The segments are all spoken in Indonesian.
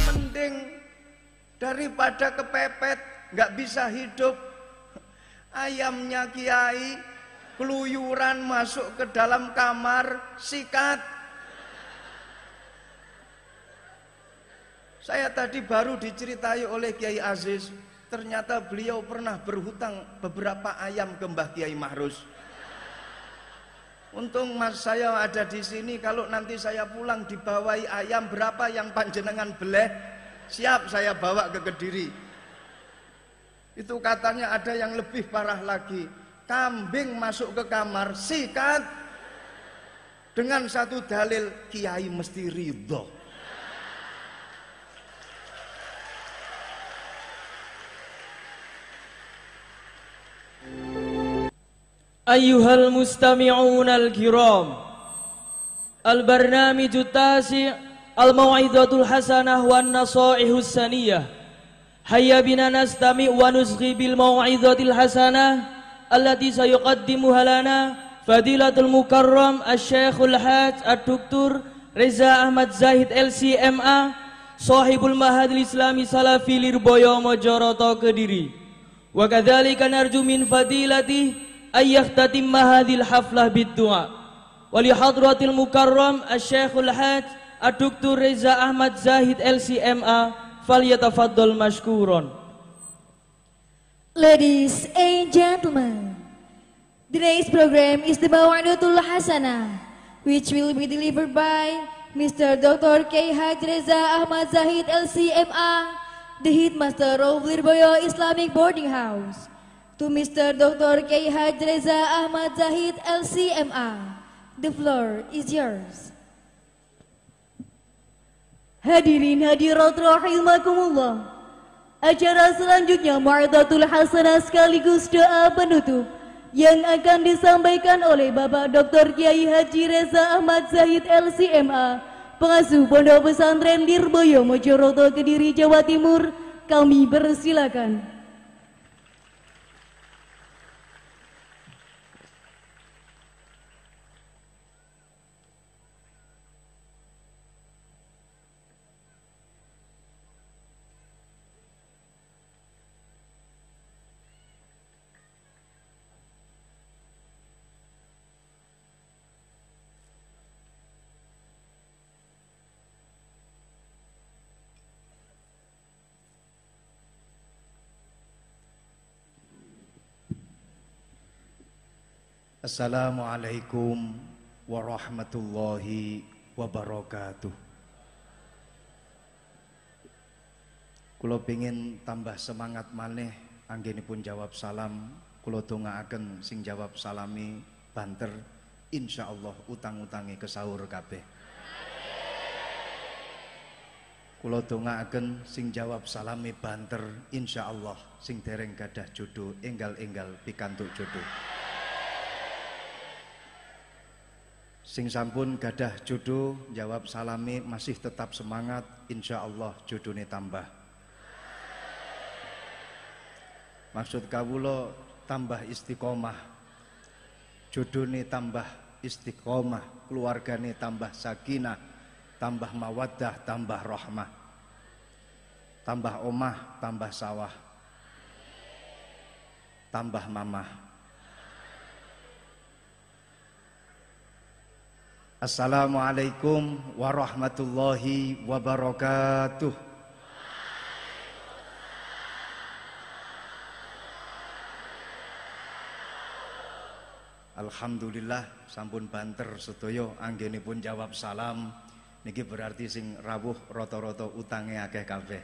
Mending daripada kepepet nggak bisa hidup. Ayamnya Kiai keluyuran masuk ke dalam kamar, sikat. Saya tadi baru diceritai oleh Kiai Aziz, ternyata beliau pernah berhutang beberapa ayam ke Mbah Kiai Mahrus. Untung mas saya ada di sini, kalau nanti saya pulang dibawahi ayam berapa yang panjenengan beleh, siap saya bawa ke Kediri. Itu katanya ada yang lebih parah lagi, kambing masuk ke kamar, sikat dengan satu dalil, Kiai mesti ridho. Ayyuhal mustami'un al-kiram, al-barnamiju tasi' al-maw'idatul hasanah wan nasaihus saniyah. Hayya bina nastami' wa nusghi bil maw'idatil hasanah allati sayuqaddimuha lana fadilatul mukarram asy-syekhul hajj ad-doktor Reza Ahmad Zahid LCMA, sahibul mahadil islami salafi Lirboyo Mojoroto Kediri. Wa kadzalika narju min fadilatihi ayyahtatimma hadhil haflah bid-du'a wa li hadratil mukarram asy-syekhul hajj ad-doktor Reza Ahmad Zahid LCMA falyatafaddal mashkuran. Ladies and gentlemen, today's program is the Maw'idatul Hasanah, which will be delivered by Mr. Dr. K. Haj Reza Ahmad Zahid LCMA, the Headmaster of Lirboyo Islamic Boarding House. To Mr. Dr. K. Haj Reza Ahmad Zahid LCMA, the floor is yours. Hadirin hadirat rahimakumullah, acara selanjutnya Maw'idatul Hasanah sekaligus doa penutup yang akan disampaikan oleh Bapak Dr. Kiai Haji Reza Ahmad Zahid LCMA, pengasuh Pondok Pesantren Lirboyo Mojoroto Kediri Jawa Timur. Kami persilakan. Assalamualaikum warahmatullahi wabarakatuh. Kula pengin tambah semangat maneh anggenipun jawab salam. Kula dongaaken sing jawab salami banter, insyaallah utang-utange kesaur kabeh. Kula dongaaken sing jawab salami banter, insyaallah sing dereng gadah jodoh enggal-enggal pikantuk jodoh. Sing sampun gadah jodoh jawab salami masih tetap semangat, insyaallah jodohnya tambah. Maksud kawula tambah istiqomah, jodohnya tambah istiqomah, keluarganya tambah sakinah, tambah mawaddah, tambah rahmah, tambah omah, tambah sawah, tambah mamah. Assalamualaikum warahmatullahi wabarakatuh. Alhamdulillah sampun banter sedaya anggenipun jawab salam. Niki berarti sing rawuh rata-rata utange akeh kabeh.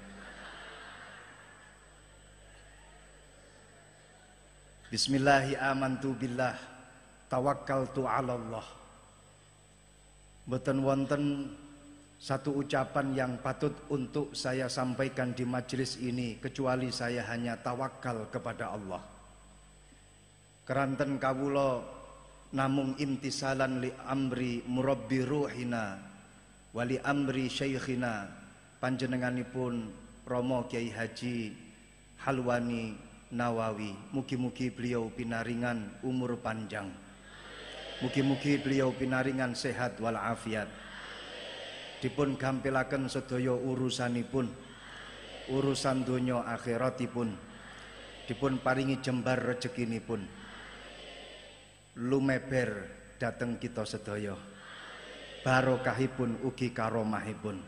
Bismillahi amantu billah tawakkaltu 'ala Allah. Mboten wonten satu ucapan yang patut untuk saya sampaikan di majelis ini kecuali saya hanya tawakal kepada Allah. Keranten kawula namung imtisalan li amri murabbi ruhina wali amri syekhina panjenenganipun Romo Kiai Haji Halwani Nawawi. Mugi-mugi beliau pinaringan umur panjang. Mugi-mugi beliau pinaringan sehat walafiat. Dipun gampilaken sedaya urusanipun, urusan donya akhiratipun. Dipun paringi jembar rezekinipun. Lumeber dateng kita sedaya. Barokahipun ugi karomahipun.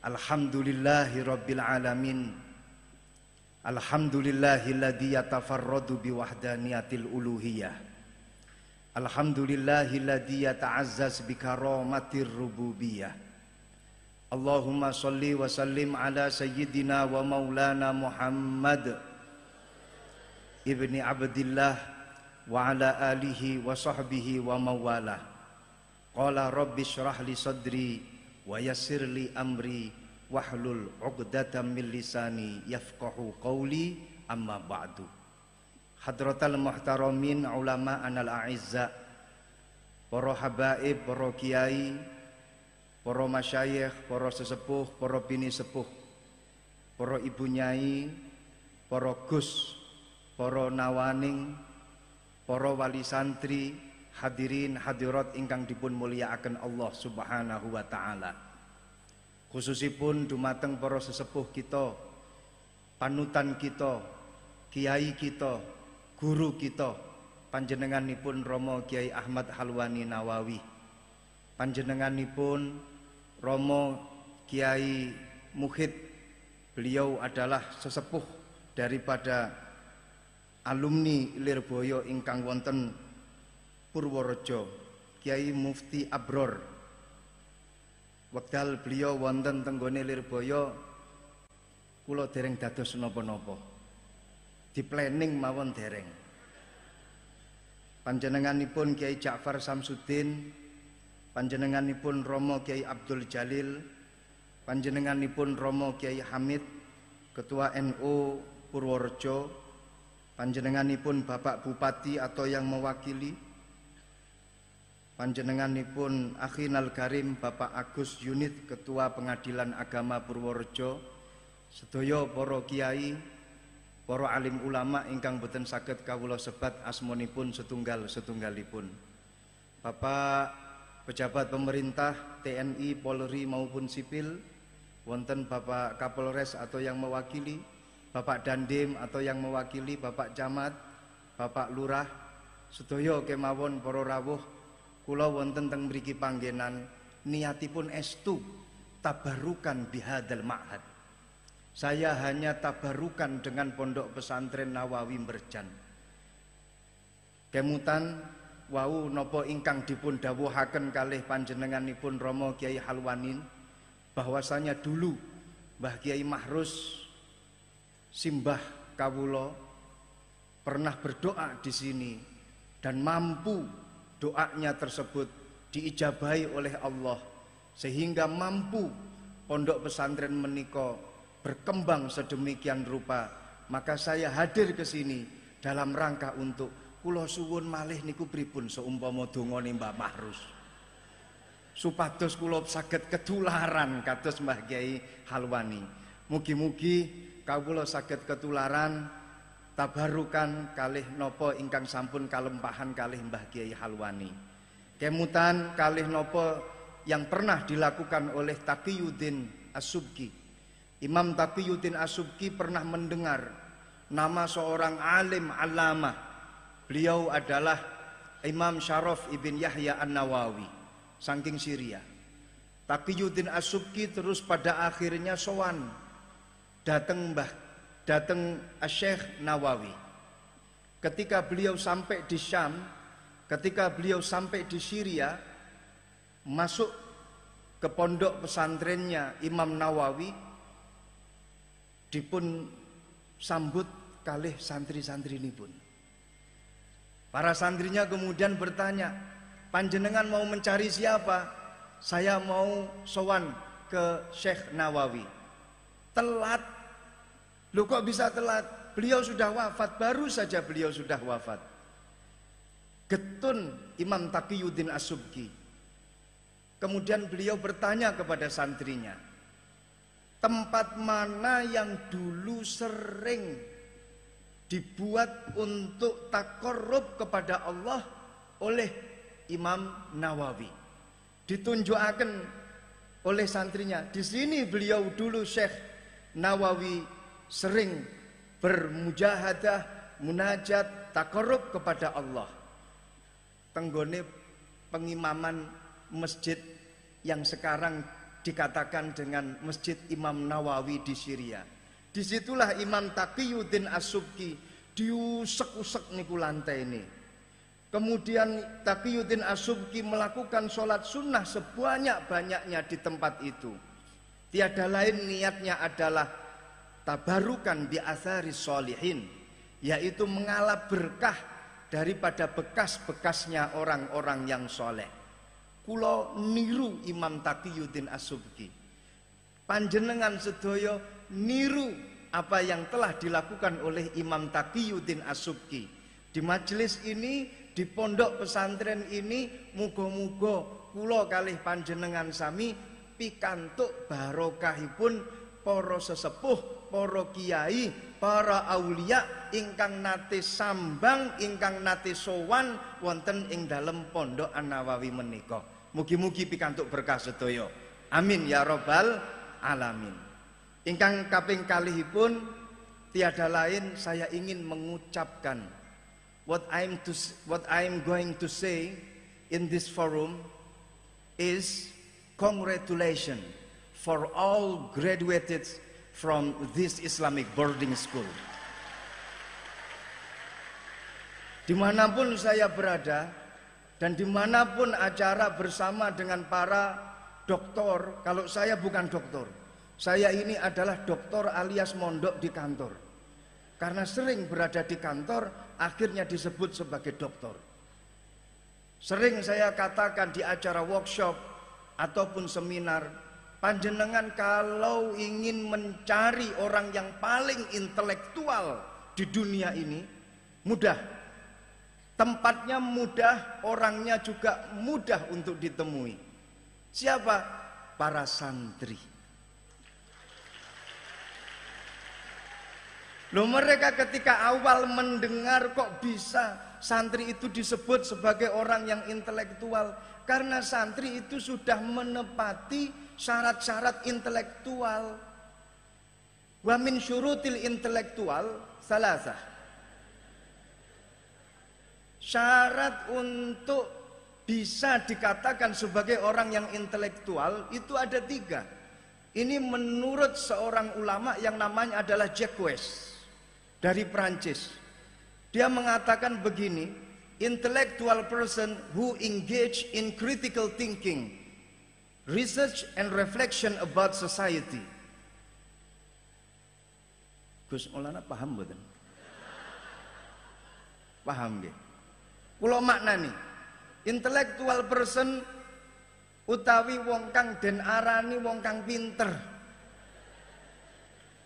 Alhamdulillahirabbil alamin. Alhamdulillahilladzi yatafarradu biwahdaniyatil uluhiyah. Alhamdulillahilladzi yata'azzaz bikaramatir rububiyah. Allahumma sholli wa sallim ala sayyidina wa maulana Muhammad ibni Abdillah wa ala alihi wa sahbihi wa mawalah. Qala rabbi shrah li sadri wa yassir li amri wahlul 'uqdatam min lisani yafqahu qawli, amma ba'du. Hadratal muhtaramin ulama anal a'izza, para habaib, para kiai, para masyayikh, para sesepuh, para bini sepuh, para ibu nyai, para gus, para nawaning, para wali santri, hadirin hadirat ingkang dipun mulyakaken Allah Subhanahu wa taala. Khususipun dumateng para sesepuh kita, panutan kita, kiai kita, guru kita, panjenenganipun Romo Kiai Ahmad Halwani Nawawi, panjenenganipun Romo Kiai Muhid. Beliau adalah sesepuh daripada alumni Lirboyo ingkang wonten Purworejo, Kiai Mufti Abror. Wekdal beliau wonten tenggone Lirboyo, kula dereng dados napa-napa. Di planning mawon dereng. Panjenenganipun Kiai Ja'far Samsudin, panjenenganipun Romo Kiai Abdul Jalil, panjenenganipun Romo Kiai Hamid, Ketua NU Purworejo, panjenenganipun Bapak Bupati atau yang mewakili, panjenenganipun Akhinal Karim Bapak Agus Yunit, Ketua Pengadilan Agama Purworejo, sedaya para kiai, para alim ulama ingkang boten saged kawula sebat asmanipun setunggal-setunggalipun. Bapak pejabat pemerintah TNI, Polri maupun sipil, wonten Bapak Kapolres atau yang mewakili, Bapak Dandim atau yang mewakili, Bapak Camat, Bapak Lurah, sedaya kemawon para rawuh, kula wonten teng mriki panggenan niatipun estu tabarukan bihadzal ma'had. Saya hanya tabarukan dengan pondok pesantren Nawawi Merjan. Kemutan wau nopo ingkang dipun dawuhaken kalih panjenenganipun Romo Kiai Halwanin, bahwasanya dulu Mbah Kiai Mahrus simbah kawula pernah berdoa di sini dan mampu doanya tersebut diijabahi oleh Allah sehingga mampu pondok pesantren menika berkembang sedemikian rupa. Maka saya hadir ke sini dalam rangka untuk kula suwun malih niku pripun seumpama dongane Mbah Mahrus supados kula saged ketularan kados Mbah Kiai Halwani. Mugi-mugi kawula saged ketularan tabarukan kalih napa ingkang sampun kalempahan kalih Mbah Kiai Halwani. Kemutan kalih napa yang pernah dilakukan oleh Taqiyuddin As-Subki. Imam Taqiyuddin As-Subki pernah mendengar nama seorang alim alamah. Beliau adalah Imam Syaraf ibn Yahya An-Nawawi saking Syria. Taqiyuddin As-Subki terus pada akhirnya sowan dateng Syekh Nawawi. Ketika beliau sampai di Syam, ketika beliau sampai di Syria, masuk ke pondok pesantrennya Imam Nawawi, dipun sambut kalih santri-santrinipun. Para santrinya kemudian bertanya, panjenengan mau mencari siapa? Saya mau sowan ke Syekh Nawawi. Telat. Loh kok bisa telat? Beliau sudah wafat, baru saja beliau sudah wafat. Getun Imam Taqiyuddin As-Subki. Kemudian beliau bertanya kepada santrinya, tempat mana yang dulu sering dibuat untuk takarrub kepada Allah oleh Imam Nawawi. Ditunjukaken oleh santrinya. Di sini beliau dulu Syekh Nawawi sering bermujahadah, munajat, takarrub kepada Allah. Tenggone pengimaman masjid yang sekarang dikatakan dengan Masjid Imam Nawawi di Syria. Disitulah Imam Taqiyuddin As-Subki diusek-usek niku lantai ini. Kemudian Taqiyuddin As-Subki melakukan sholat sunnah sebanyak-banyaknya di tempat itu. Tiada lain niatnya adalah tabarukan bi athari sholihin, yaitu mengalap berkah daripada bekas-bekasnya orang-orang yang soleh. Kulo niru Imam Taqiyuddin As-Subki. Panjenengan sedaya niru apa yang telah dilakukan oleh Imam Taqiyuddin As-Subki. Di majelis ini, di pondok pesantren ini, muga-muga kula kalih panjenengan sami pikantuk barokahipun para sesepuh, para kiai, para aulia ingkang nate sambang, ingkang nate sowan wonten ing dalem pondok An-Nawawi menika. Mugi-mugi pikantuk berkah sedaya. Amin ya rabbal alamin. Ingkang kaping kalihipun tiada lain saya ingin mengucapkan what I'm going to say in this forum is congratulations for all graduated from this Islamic boarding school. Dimanapun saya berada dan dimanapun acara bersama dengan para doktor, kalau saya bukan doktor, saya ini adalah doktor alias mondok di kantor. Karena sering berada di kantor, akhirnya disebut sebagai doktor. Sering saya katakan di acara workshop ataupun seminar, panjenengan kalau ingin mencari orang yang paling intelektual di dunia ini, mudah. Tempatnya mudah, orangnya juga mudah untuk ditemui. Siapa? Para santri. Loh, mereka ketika awal mendengar kok bisa santri itu disebut sebagai orang yang intelektual, karena santri itu sudah menepati syarat-syarat intelektual. Wa min syurutil intelektual salasah. Syarat untuk bisa dikatakan sebagai orang yang intelektual itu ada 3. Ini menurut seorang ulama yang namanya adalah Jacques dari Prancis. Dia mengatakan begini, intellectual person who engage in critical thinking, research and reflection about society. Gus Maulana paham betul? Paham nggih? Kula maknani, intellectual person utawi wong kang den arani wong kang pinter.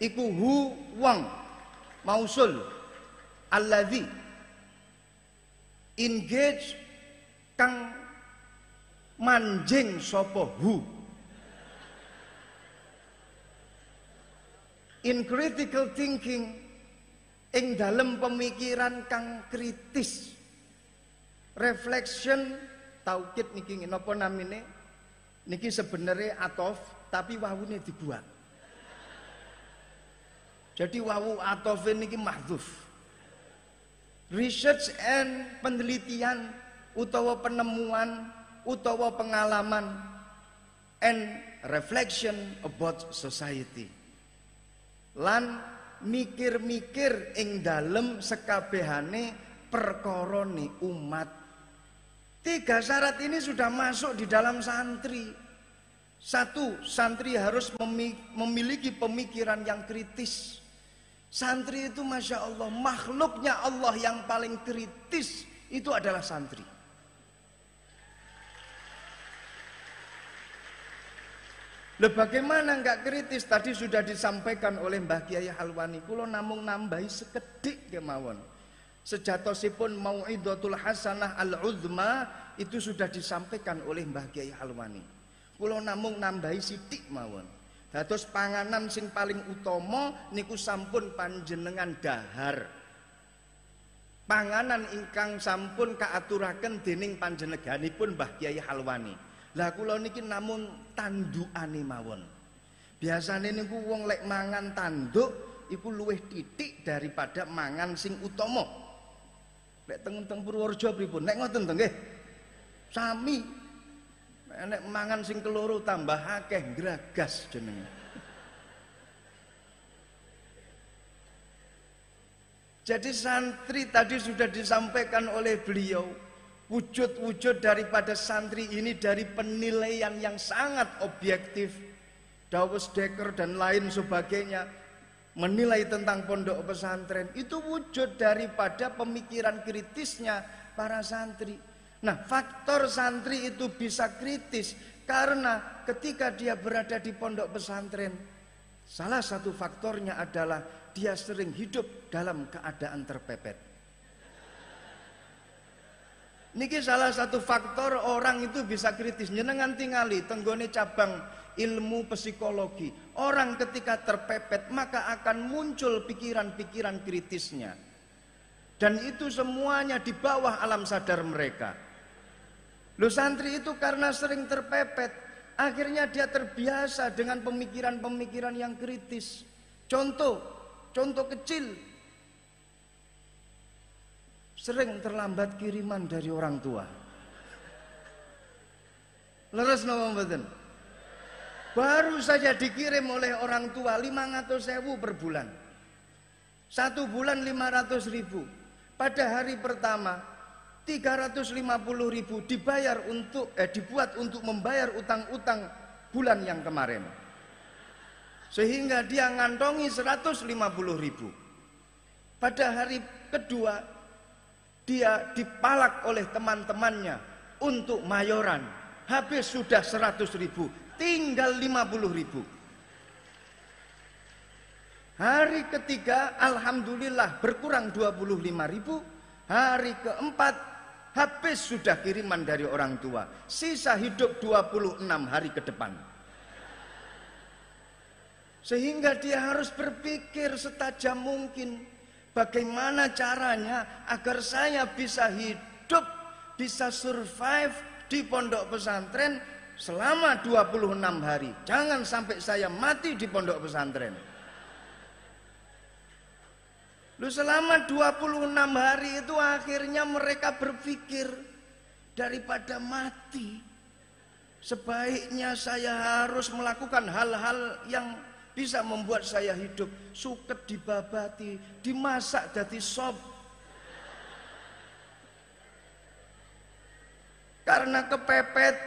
Iku hu wong mausul alladzi engage kang manjing sapa hu in critical thinking, ing dalem pemikiran kang kritis. Reflection taukid niki napa namine niki sebenarnya atof tapi wawune dibuat. Jadi wawu atof niki mahdzuf. Research and penelitian utawa penemuan utawa pengalaman and reflection about society. Lan mikir-mikir ing dalem sekabehane perkara ni umat. 3 syarat ini sudah masuk di dalam santri. 1, santri harus memiliki pemikiran yang kritis. Santri itu Masya Allah, makhluknya Allah yang paling kritis itu adalah santri. Loh, bagaimana enggak kritis? Tadi sudah disampaikan oleh Mbah Kiai Halwani. Kulo namung nambahi sekedhik kemawon. Sejatosipun Mau'idatul Hasanah Al-Uzma itu sudah disampaikan oleh Mbah Kiai Halwani. Kulo namung nambahi sithik mawon. Dados panganan sing paling utama niku sampun panjenengan dahar. panganan ingkang sampun kaaturaken dening panjenenganipun Mbah Kyai Halwani. Lah kula niki namung tandukane mawon. Biasane niku wong lek mangan tanduk iku luwih titik daripada mangan sing utama. Lek teng Purworejo pripun? Nek ngoten to nggih. Sami. Nek mangan sing keloro tambah akeh gragas jenenge. Jadi santri tadi sudah disampaikan oleh beliau, wujud-wujud daripada santri ini dari penilaian yang sangat objektif, Dawes Dekker dan lain sebagainya, menilai tentang pondok pesantren, itu wujud daripada pemikiran kritisnya para santri. Nah, faktor santri itu bisa kritis karena ketika dia berada di pondok pesantren, salah satu faktornya adalah dia sering hidup dalam keadaan terpepet. Niki salah satu faktor orang itu bisa kritis. Jenengan tingali tenggone cabang ilmu psikologi. Orang ketika terpepet maka akan muncul pikiran-pikiran kritisnya. Dan itu semuanya di bawah alam sadar mereka. Loh, santri itu karena sering terpepet, akhirnya dia terbiasa dengan pemikiran-pemikiran yang kritis. Contoh kecil, sering terlambat kiriman dari orang tua. Leres napa mboten? Baru saja dikirim oleh orang tua 500.000 per bulan. 1 bulan 500.000. Pada hari pertama 350.000 dibayar dibuat untuk membayar utang-utang bulan yang kemarin. Sehingga dia ngantongi 150.000. Pada hari kedua dia dipalak oleh teman-temannya untuk mayoran. Habis sudah 100.000, tinggal 50.000. Hari ketiga alhamdulillah berkurang 25.000. Hari keempat habis sudah kiriman dari orang tua. Sisa hidup 26 hari ke depan. Sehingga dia harus berpikir setajam mungkin, bagaimana caranya agar saya bisa hidup, bisa survive di pondok pesantren selama 26 hari. Jangan sampai saya mati di pondok pesantren. Lu selama 26 hari itu akhirnya mereka berpikir, daripada mati, sebaiknya saya harus melakukan hal-hal yang bisa membuat saya hidup. Suket dibabati, dimasak jadi sop. Karena kepepet,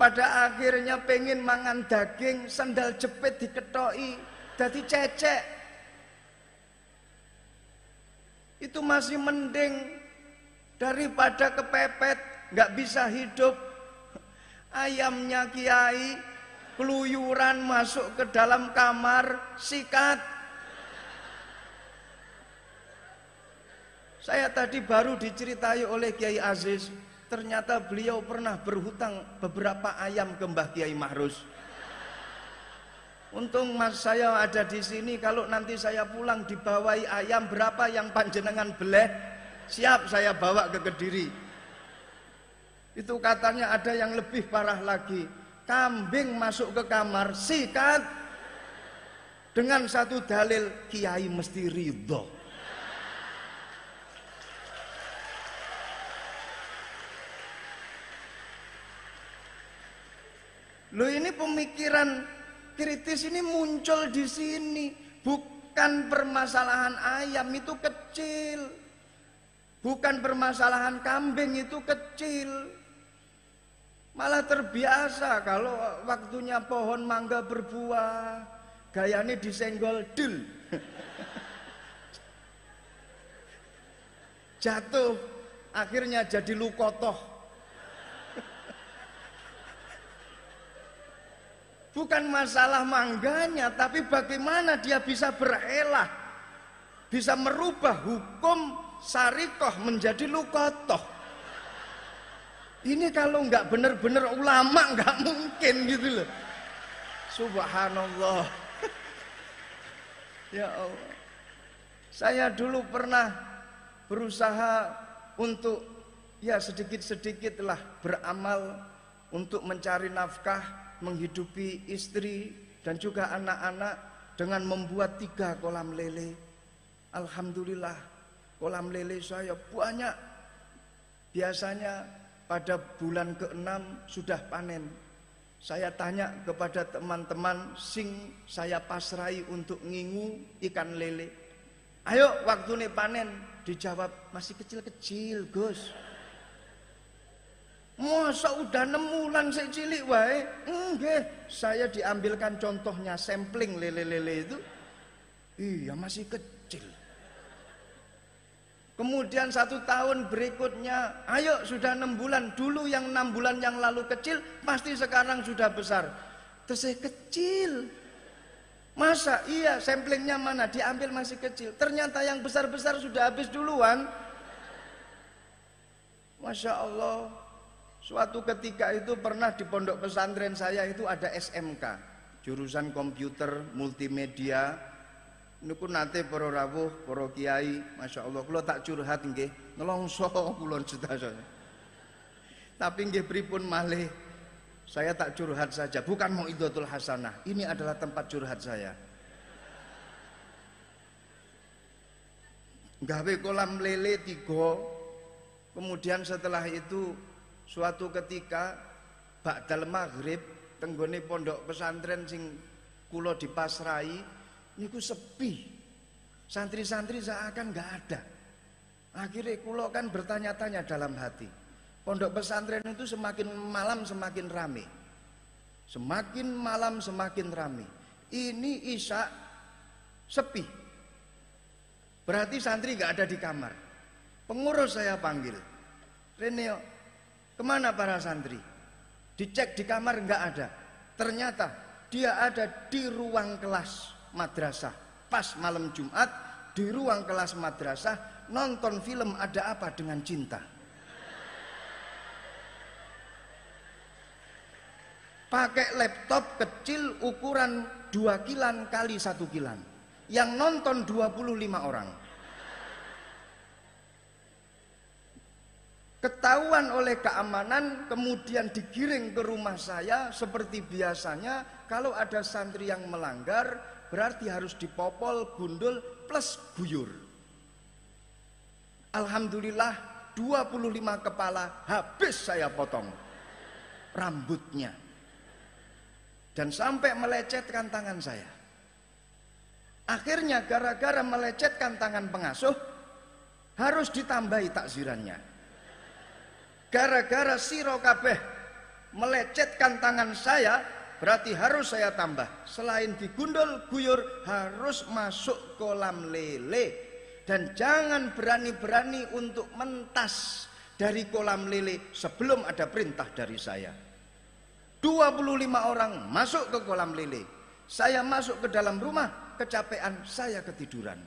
pada akhirnya pengen mangan daging, sandal jepit diketoki jadi cecek. Itu masih mending daripada kepepet nggak bisa hidup. Ayamnya kiai keluyuran masuk ke dalam kamar, sikat. Saya tadi baru diceritai oleh Kiai Aziz, ternyata beliau pernah berhutang beberapa ayam ke Mbah Kiai Mahrus. Untung mas saya ada di sini, kalau nanti saya pulang dibawahi ayam berapa yang panjenengan beleh, siap saya bawa ke Kediri. Itu katanya ada yang lebih parah lagi. Kambing masuk ke kamar, sikat dengan satu dalil, kiai mesti ridho. Loh, ini pemikiran kritis ini muncul di sini. Bukan permasalahan ayam itu kecil, bukan permasalahan kambing itu kecil. Malah terbiasa kalau waktunya pohon mangga berbuah, gayane disenggol dul. Jatuh, akhirnya jadi lukotoh. Bukan masalah mangganya, tapi bagaimana dia bisa berelah, bisa merubah hukum syarikoh menjadi lukotoh. Ini kalau nggak benar-benar ulama nggak mungkin gitu loh. Subhanallah. Ya Allah. Saya dulu pernah berusaha untuk ya sedikit-sedikitlah beramal untuk mencari nafkah, menghidupi istri dan juga anak-anak dengan membuat 3 kolam lele. Alhamdulillah, kolam lele saya banyak. Biasanya pada bulan ke-6 sudah panen. Saya tanya kepada teman-teman sing saya pasrai untuk ngingu ikan lele. Ayo waktu ini panen. Dijawab, masih kecil-kecil Gus. Masa udah 6 bulan saya cilik wae? Enggak, saya diambilkan contohnya sampling lele-lele itu. Iya masih kecil. Kemudian 1 tahun berikutnya, ayo sudah 6 bulan. Dulu yang 6 bulan yang lalu kecil, pasti sekarang sudah besar. Terus saya kecil. Masa iya samplingnya mana? Diambil masih kecil. Ternyata yang besar-besar sudah habis duluan. Masya Allah. Suatu ketika itu pernah di pondok pesantren saya itu ada SMK, jurusan komputer multimedia. Niku nate para rawuh, para kiai, masya Allah, kula tak curhat nggih, nelongso kula sedaya. Tapi nggih pripun malih, saya tak curhat saja, bukan Mau'izatul Hasanah. Ini adalah tempat curhat saya. Gawe kolam lele 3, kemudian setelah itu suatu ketika ba'dal maghrib tenggone pondok pesantren sing kula dipasrai niku sepi. Santri-santri seakan enggak ada. Akhirnya kula kan bertanya-tanya dalam hati. Pondok pesantren itu semakin malam semakin rame. Semakin malam semakin rame. Ini isya sepi. Berarti santri enggak ada di kamar. Pengurus saya panggil. Reneo, kemana para santri? Dicek di kamar enggak ada. Ternyata dia ada di ruang kelas madrasah. Pas malam Jumat di ruang kelas madrasah nonton film Ada Apa Dengan Cinta. Pakai laptop kecil ukuran 2 kilan kali 1 kilan. Yang nonton 25 orang. Ketahuan oleh keamanan, kemudian digiring ke rumah saya. Seperti biasanya kalau ada santri yang melanggar berarti harus dipopol, gundul plus guyur. Alhamdulillah 25 kepala habis saya potong rambutnya. Dan sampai melecetkan tangan saya. Akhirnya gara-gara melecetkan tangan pengasuh harus ditambahi takzirannya. Gara-gara siro kabeh melecetkan tangan saya, berarti harus saya tambah. Selain digundul guyur, harus masuk kolam lele. Dan jangan berani-berani untuk mentas dari kolam lele sebelum ada perintah dari saya. 25 orang masuk ke kolam lele. Saya masuk ke dalam rumah, kecapean, saya ketiduran.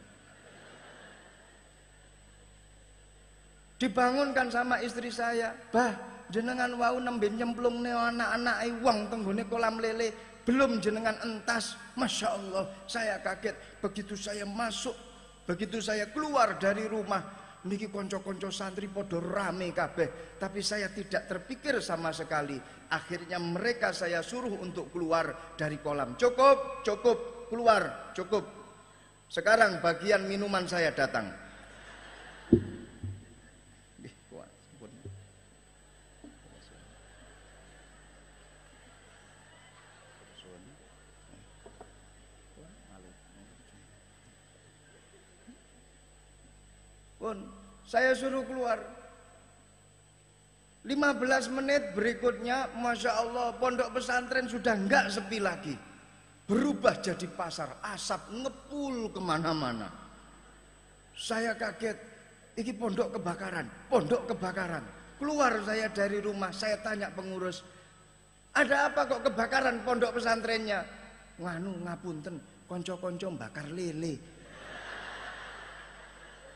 Dibangunkan sama istri saya, bah jenengan wau nembe nyemplung neo anak-anak wong tenggone kolam lele, belum jenengan entas. Masya Allah, saya kaget. Begitu saya masuk, begitu saya keluar dari rumah, niki konco-konco santri podo rame kabeh, tapi saya tidak terpikir sama sekali. Akhirnya mereka saya suruh untuk keluar dari kolam. Cukup, cukup, keluar, cukup. Sekarang bagian minuman saya datang. Pun saya suruh keluar. 15 menit berikutnya, Masya Allah, pondok pesantren sudah enggak sepi lagi. Berubah jadi pasar, asap ngepul kemana-mana. Saya kaget, ini pondok kebakaran, pondok kebakaran. Keluar saya dari rumah, saya tanya pengurus, ada apa kok kebakaran pondok pesantrennya? Nganu ngapunten, konco-konco bakar lele.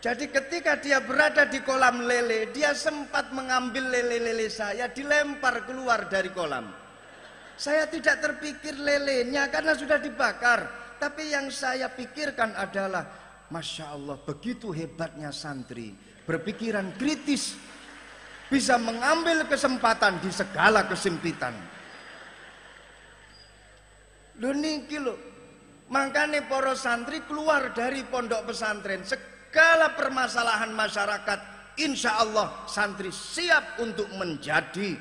Jadi ketika dia berada di kolam lele, dia sempat mengambil lele-lele saya, dilempar keluar dari kolam. Saya tidak terpikir lelenya karena sudah dibakar. Tapi yang saya pikirkan adalah, Masya Allah, begitu hebatnya santri. berpikiran kritis, bisa mengambil kesempatan di segala kesempitan. Lho niki lho, makanya para santri keluar dari pondok pesantren, segala permasalahan masyarakat, insya Allah santri siap untuk menjadi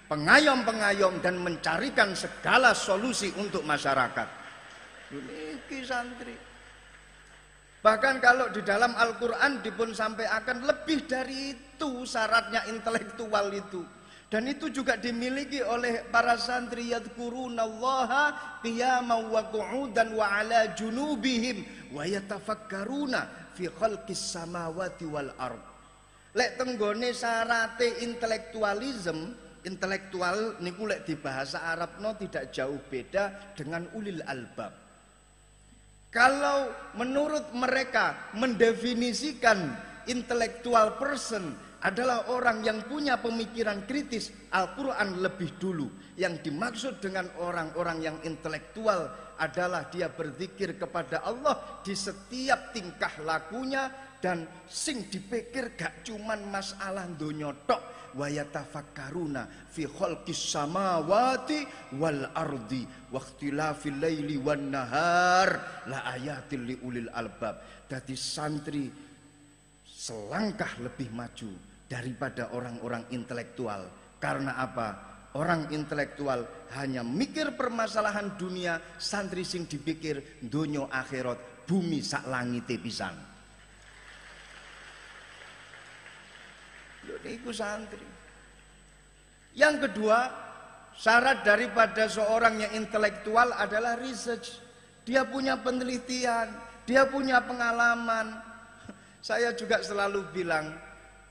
pengayom-pengayom dan mencarikan segala solusi untuk masyarakat. Lho niki santri. Bahkan kalau di dalam Al-Quran dipun sampaikan lebih dari itu syaratnya intelektual itu. Dan itu juga dimiliki oleh para santri, yadhkurunallaha qiyaman wa qu'udan wa ala junubihim wa yatafakkaruna fi khalqis samawati wal ard. Lek tenggone syarate intelektual niku lek di bahasa Arabno tidak jauh beda dengan ulil albab. Kalau menurut mereka mendefinisikan intellectual person adalah orang yang punya pemikiran kritis, Al-Quran lebih dulu. Yang dimaksud dengan orang-orang yang intelektual adalah dia berzikir kepada Allah di setiap tingkah lakunya, dan sing dipikir gak cuman masalah donya tok. Wa yatafakkaruna fi khalqis samawati wal ardi wa ikhtilafil laili wan nahar la ayatil liulil albab. Dadi santri selangkah lebih maju daripada orang-orang intelektual. Karena apa? Orang intelektual hanya mikir permasalahan dunia, santri sing dipikir donya akhirat, bumi sak langite pisan. Itu santri. Yang kedua, syarat daripada seorang yang intelektual adalah research. Dia punya penelitian, dia punya pengalaman. Saya juga selalu bilang,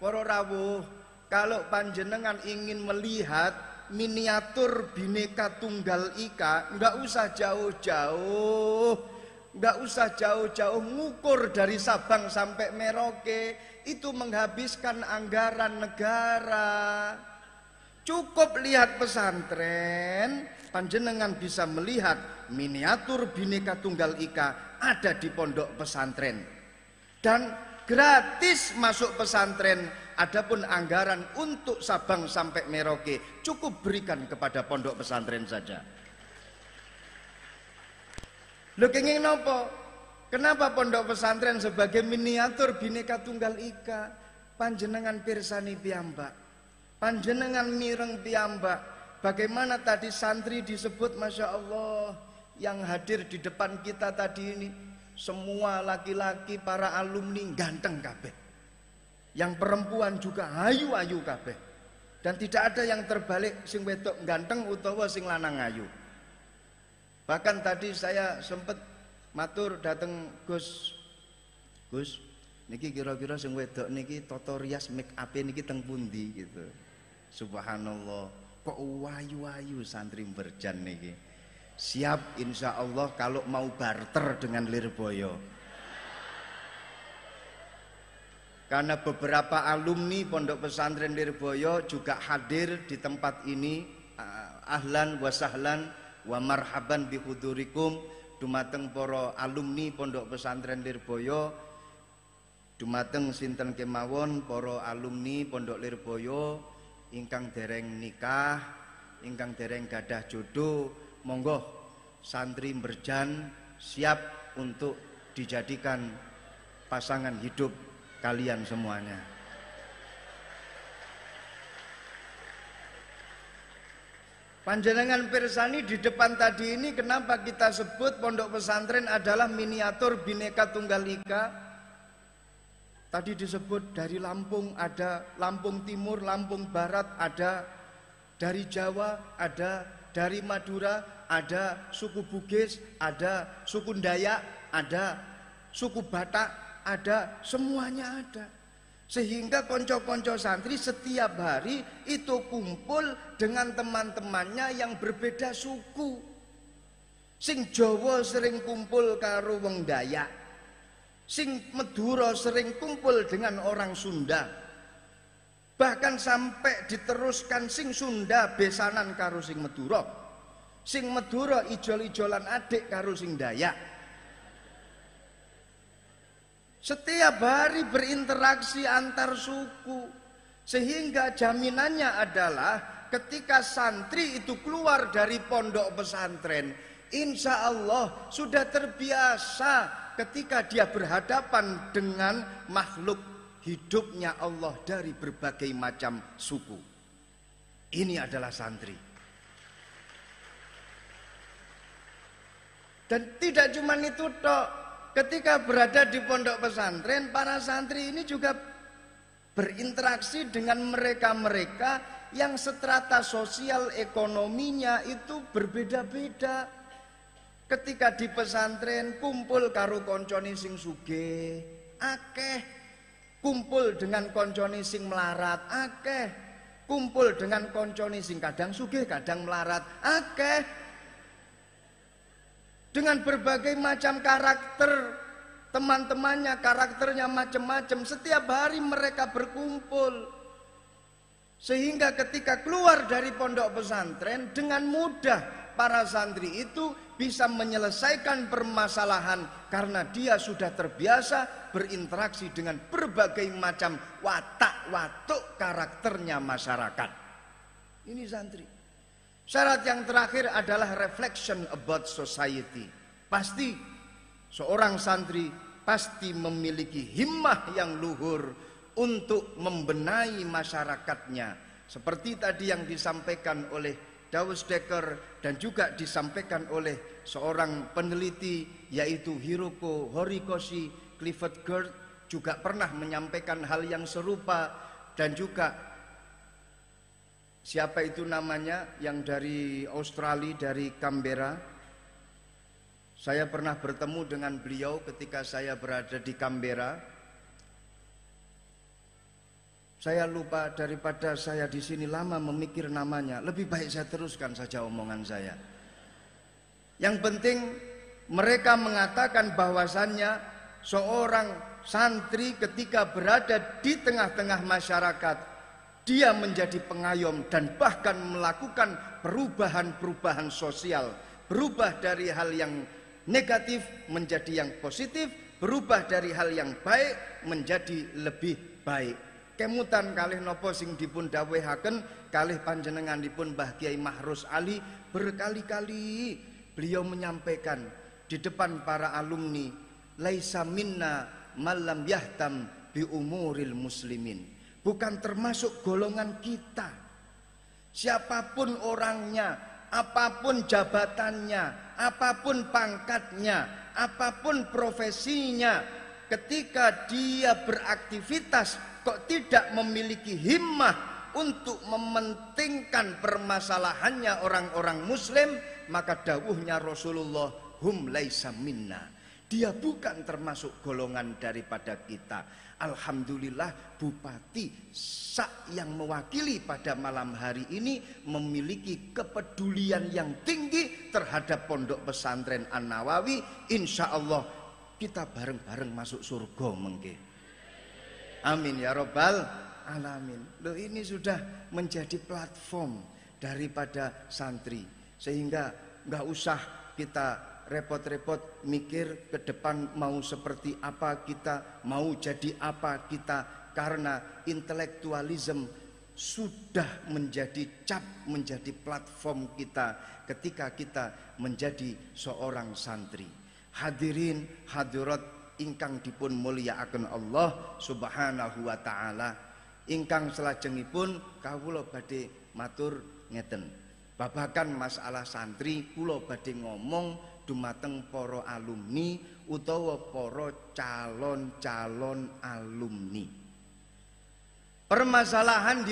para rawuh, kalau panjenengan ingin melihat miniatur Bhinneka Tunggal Ika, enggak usah jauh-jauh. Enggak usah jauh-jauh ngukur dari Sabang sampai Merauke, itu menghabiskan anggaran negara. Cukup lihat pesantren, panjenengan bisa melihat miniatur Bhinneka Tunggal Ika ada di pondok pesantren. Dan gratis masuk pesantren, adapun anggaran untuk Sabang sampai Merauke cukup berikan kepada pondok pesantren saja. Lho kenging nopo? Kenapa pondok pesantren sebagai miniatur Bhinneka Tunggal Ika? Panjenengan pirsani piyambak, panjenengan mireng piyambak. Bagaimana tadi santri disebut, masya Allah, yang hadir di depan kita tadi ini semua laki-laki para alumni ganteng kabeh. Yang perempuan juga ayu-ayu kabeh. Dan tidak ada yang terbalik sing wedok ganteng utawa sing lanang ayu. Bahkan tadi saya sempat matur dateng Gus, niki kira-kira sing wedok niki toto rias make up niki teng pundi gitu. Subhanallah, kok wayu-wayu santri Berjan niki. Siap insya Allah kalau mau barter dengan Lirboyo. Karena beberapa alumni pondok pesantren Lirboyo juga hadir di tempat ini. Ahlan wa sahlan wa marhaban bihudurikum dumateng para alumni pondok pesantren Lirboyo, dumateng sinten kemawon para alumni pondok Lirboyo ingkang dereng nikah, ingkang dereng gadah jodoh, monggo santri Berjan siap untuk dijadikan pasangan hidup kalian semuanya. Panjenengan pirsani di depan tadi ini, kenapa kita sebut pondok pesantren adalah miniatur Bhinneka Tunggal Ika? Tadi disebut dari Lampung, ada Lampung Timur, Lampung Barat, ada dari Jawa, ada dari Madura, ada suku Bugis, ada suku Dayak, ada suku Batak, ada, semuanya ada. Sehingga konco-konco santri setiap hari itu kumpul dengan teman-temannya yang berbeda suku. Sing Jawa sering kumpul karo wong Dayak, sing Madura sering kumpul dengan orang Sunda. Bahkan sampai diteruskan sing Sunda besanan karo sing Madura, sing Madura ijol-ijolan adik karo sing Dayak. Setiap hari berinteraksi antar suku. Sehingga jaminannya adalah ketika santri itu keluar dari pondok pesantren, insya Allah sudah terbiasa ketika dia berhadapan dengan makhluk hidupnya Allah dari berbagai macam suku. Ini adalah santri. Dan tidak cuma itu tok. Ketika berada di pondok pesantren, para santri ini juga berinteraksi dengan mereka-mereka yang strata sosial ekonominya itu berbeda-beda. Ketika di pesantren kumpul karo koncone sing sugih, akeh. Kumpul dengan koncone sing melarat, akeh. Kumpul dengan koncone sing kadang sugih, kadang melarat, akeh. Dengan berbagai macam karakter, teman-temannya karakternya macam-macam. Setiap hari mereka berkumpul. Sehingga ketika keluar dari pondok pesantren, dengan mudah para santri itu bisa menyelesaikan permasalahan karena dia sudah terbiasa berinteraksi dengan berbagai macam watak-watuk karakternya masyarakat. Ini santri. Syarat yang terakhir adalah reflection about society. Pasti seorang santri pasti memiliki himmah yang luhur untuk membenahi masyarakatnya. Seperti tadi yang disampaikan oleh Dawes Dekker dan juga disampaikan oleh seorang peneliti yaitu Hiroko Horikoshi. Clifford Geertz juga pernah menyampaikan hal yang serupa. Dan juga siapa itu namanya yang dari Australia, dari Canberra. Saya pernah bertemu dengan beliau ketika saya berada di Canberra. Saya lupa, daripada saya di sini lama memikir namanya, lebih baik saya teruskan saja omongan saya. Yang penting mereka mengatakan bahwasannya seorang santri ketika berada di tengah-tengah masyarakat, dia menjadi pengayom dan bahkan melakukan perubahan-perubahan sosial. Berubah dari hal yang negatif menjadi yang positif, berubah dari hal yang baik menjadi lebih baik. Kemutan kalih nopo sing dipun dawuhaken kalih panjenenganipun Mbah Kiai Mahrus Ali, berkali-kali beliau menyampaikan di depan para alumni, laisa minna malam yahtam bi umuril muslimin. Bukan termasuk golongan kita. Siapapun orangnya, apapun jabatannya, apapun pangkatnya, apapun profesinya, ketika dia beraktivitas kok tidak memiliki himmah untuk mementingkan permasalahannya orang-orang muslim, maka dawuhnya Rasulullah, hum laisa minna. Dia bukan termasuk golongan daripada kita. Alhamdulillah Bupati yang mewakili pada malam hari ini memiliki kepedulian yang tinggi terhadap pondok pesantren An-Nawawi. Insya Allah kita bareng-bareng masuk surga mengke. Amin ya robbal alamin. Loh, ini sudah menjadi platform daripada santri, sehingga nggak usah kita repot-repot mikir ke depan mau seperti apa kita, mau jadi apa kita, karena intelektualisme sudah menjadi cap, menjadi platform kita ketika kita menjadi seorang santri. Hadirin hadirat ingkang dipun mulyakaken Allah Subhanahu wa taala, ingkang salajengipun kawula badhe matur ngeten. Babagan masalah santri kula badhe ngomong dumateng para alumni utawa para calon-calon alumni. Permasalahan di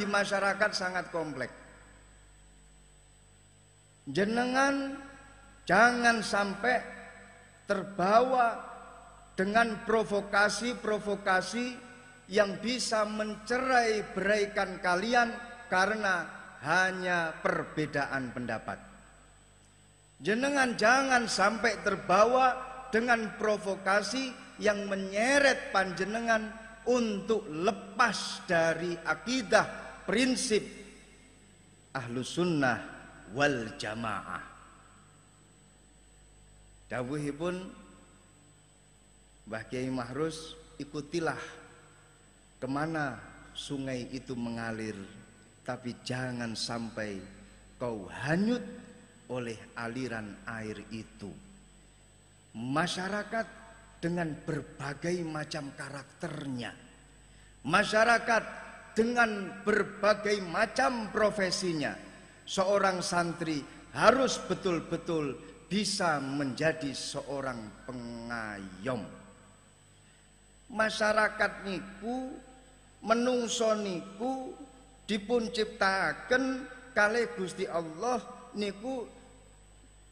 masyarakat sangat kompleks. Jenengan jangan sampai terbawa dengan provokasi-provokasi yang bisa mencerai-beraikan kalian karena hanya perbedaan pendapat. Jenengan jangan sampai terbawa dengan provokasi yang menyeret panjenengan untuk lepas dari akidah prinsip Ahlus Sunnah wal Jamaah. Dawuhipun Mbah Kiai Mahrus, ikutilah kemana sungai itu mengalir, tapi jangan sampai kau hanyut oleh aliran air itu. Masyarakat dengan berbagai macam karakternya, masyarakat dengan berbagai macam profesinya, seorang santri harus betul-betul bisa menjadi seorang pengayom. Masyarakat niku, menungso niku dipun ciptaken kalih Gusti Allah niku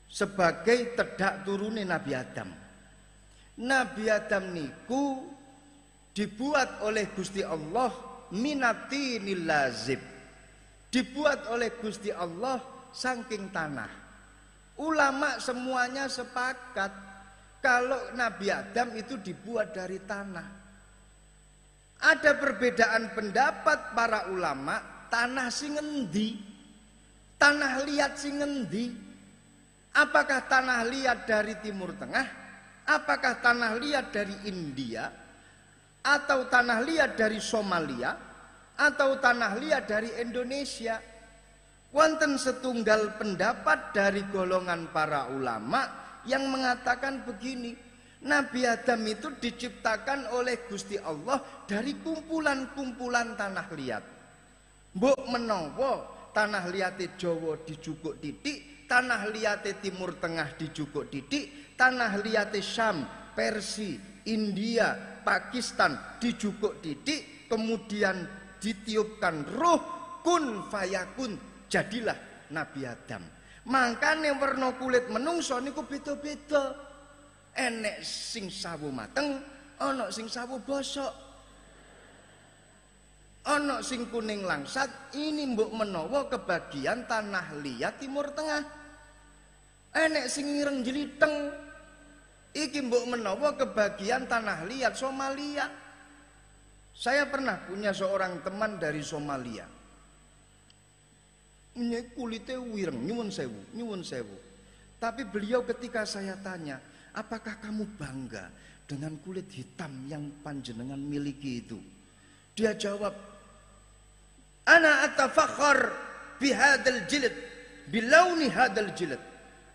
sebagai tedak turune Nabi Adam. Nabi Adam niku dibuat oleh Gusti Allah minatinil lazib, dibuat oleh Gusti Allah saking tanah. Ulama semuanya sepakat kalau Nabi Adam itu dibuat dari tanah. Ada perbedaan pendapat para ulama, tanah sing endi, tanah liat sing endi. Apakah tanah liat dari Timur Tengah, apakah tanah liat dari India, atau tanah liat dari Somalia, atau tanah liat dari Indonesia? Wonten setunggal pendapat dari golongan para ulama yang mengatakan begini, Nabi Adam itu diciptakan oleh Gusti Allah dari kumpulan-kumpulan tanah liat. Mbok menawa tanah liate Jawa dijukuk titik, tanah liate Timur Tengah dijukuk titik, tanah liate Syam, Persia, India, Pakistan dijukuk titik, kemudian ditiupkan roh, kun fayakun, jadilah Nabi Adam. Makanya warna kulit menungso niku beda-beda. Enek sing sawu mateng, ana sing sawu bosok, ana sing kuning langsat. Ini mbok menawa kebagian tanah liat Timur Tengah. Enek sing ireng jeliteng, iki mbok menawa kebagian tanah liat Somalia. Saya pernah punya seorang teman dari Somalia. Ini kulitnya wireng, nyuwun sewu. Tapi beliau ketika saya tanya, apakah kamu bangga dengan kulit hitam yang panjenengan miliki itu? Dia jawab, ana atafakhar bihadal jilid, bilauni hadal jilid.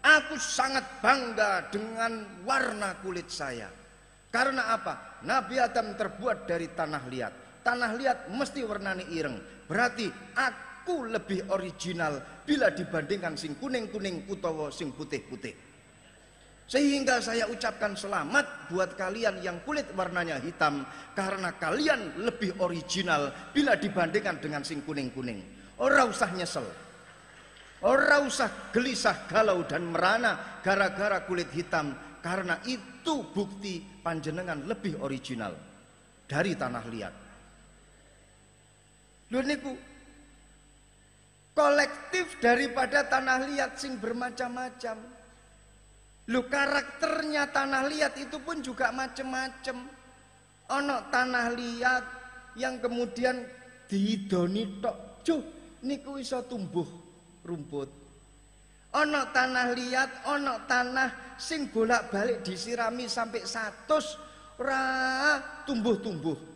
Aku sangat bangga dengan warna kulit saya. Karena apa? Nabi Adam terbuat dari tanah liat. Tanah liat mesti warnanya ireng. Berarti aku lebih original bila dibandingkan sing kuning-kuning utawa sing putih-putih. Sehingga saya ucapkan selamat buat kalian yang kulit warnanya hitam, karena kalian lebih original bila dibandingkan dengan sing kuning-kuning. Ora usah nyesel, ora usah gelisah, galau dan merana gara-gara kulit hitam, karena itu bukti panjenengan lebih original dari tanah liat. Lho niku kolektif daripada tanah liat sing bermacam-macam. Lho karakternya tanah liat itu pun juga macam-macam. Ono tanah liat yang kemudian dihidoni tok, cuh niku iso tumbuh rumput. Ono tanah liat, ono tanah sing bolak-balik disirami sampai 100 ora tumbuh-tumbuh.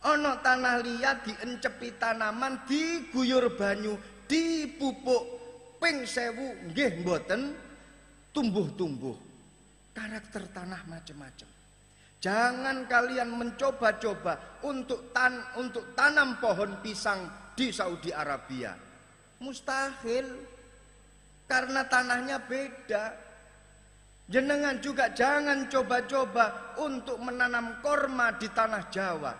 Ono tanah liat diencepi tanaman, diguyur banyu, dipupuk ping 1000 nggih mboten tumbuh-tumbuh. Karakter tanah macam-macam. Jangan kalian mencoba-coba untuk tanam pohon pisang di Saudi Arabia. Mustahil, karena tanahnya beda. Jenengan juga jangan coba-coba untuk menanam korma di tanah Jawa.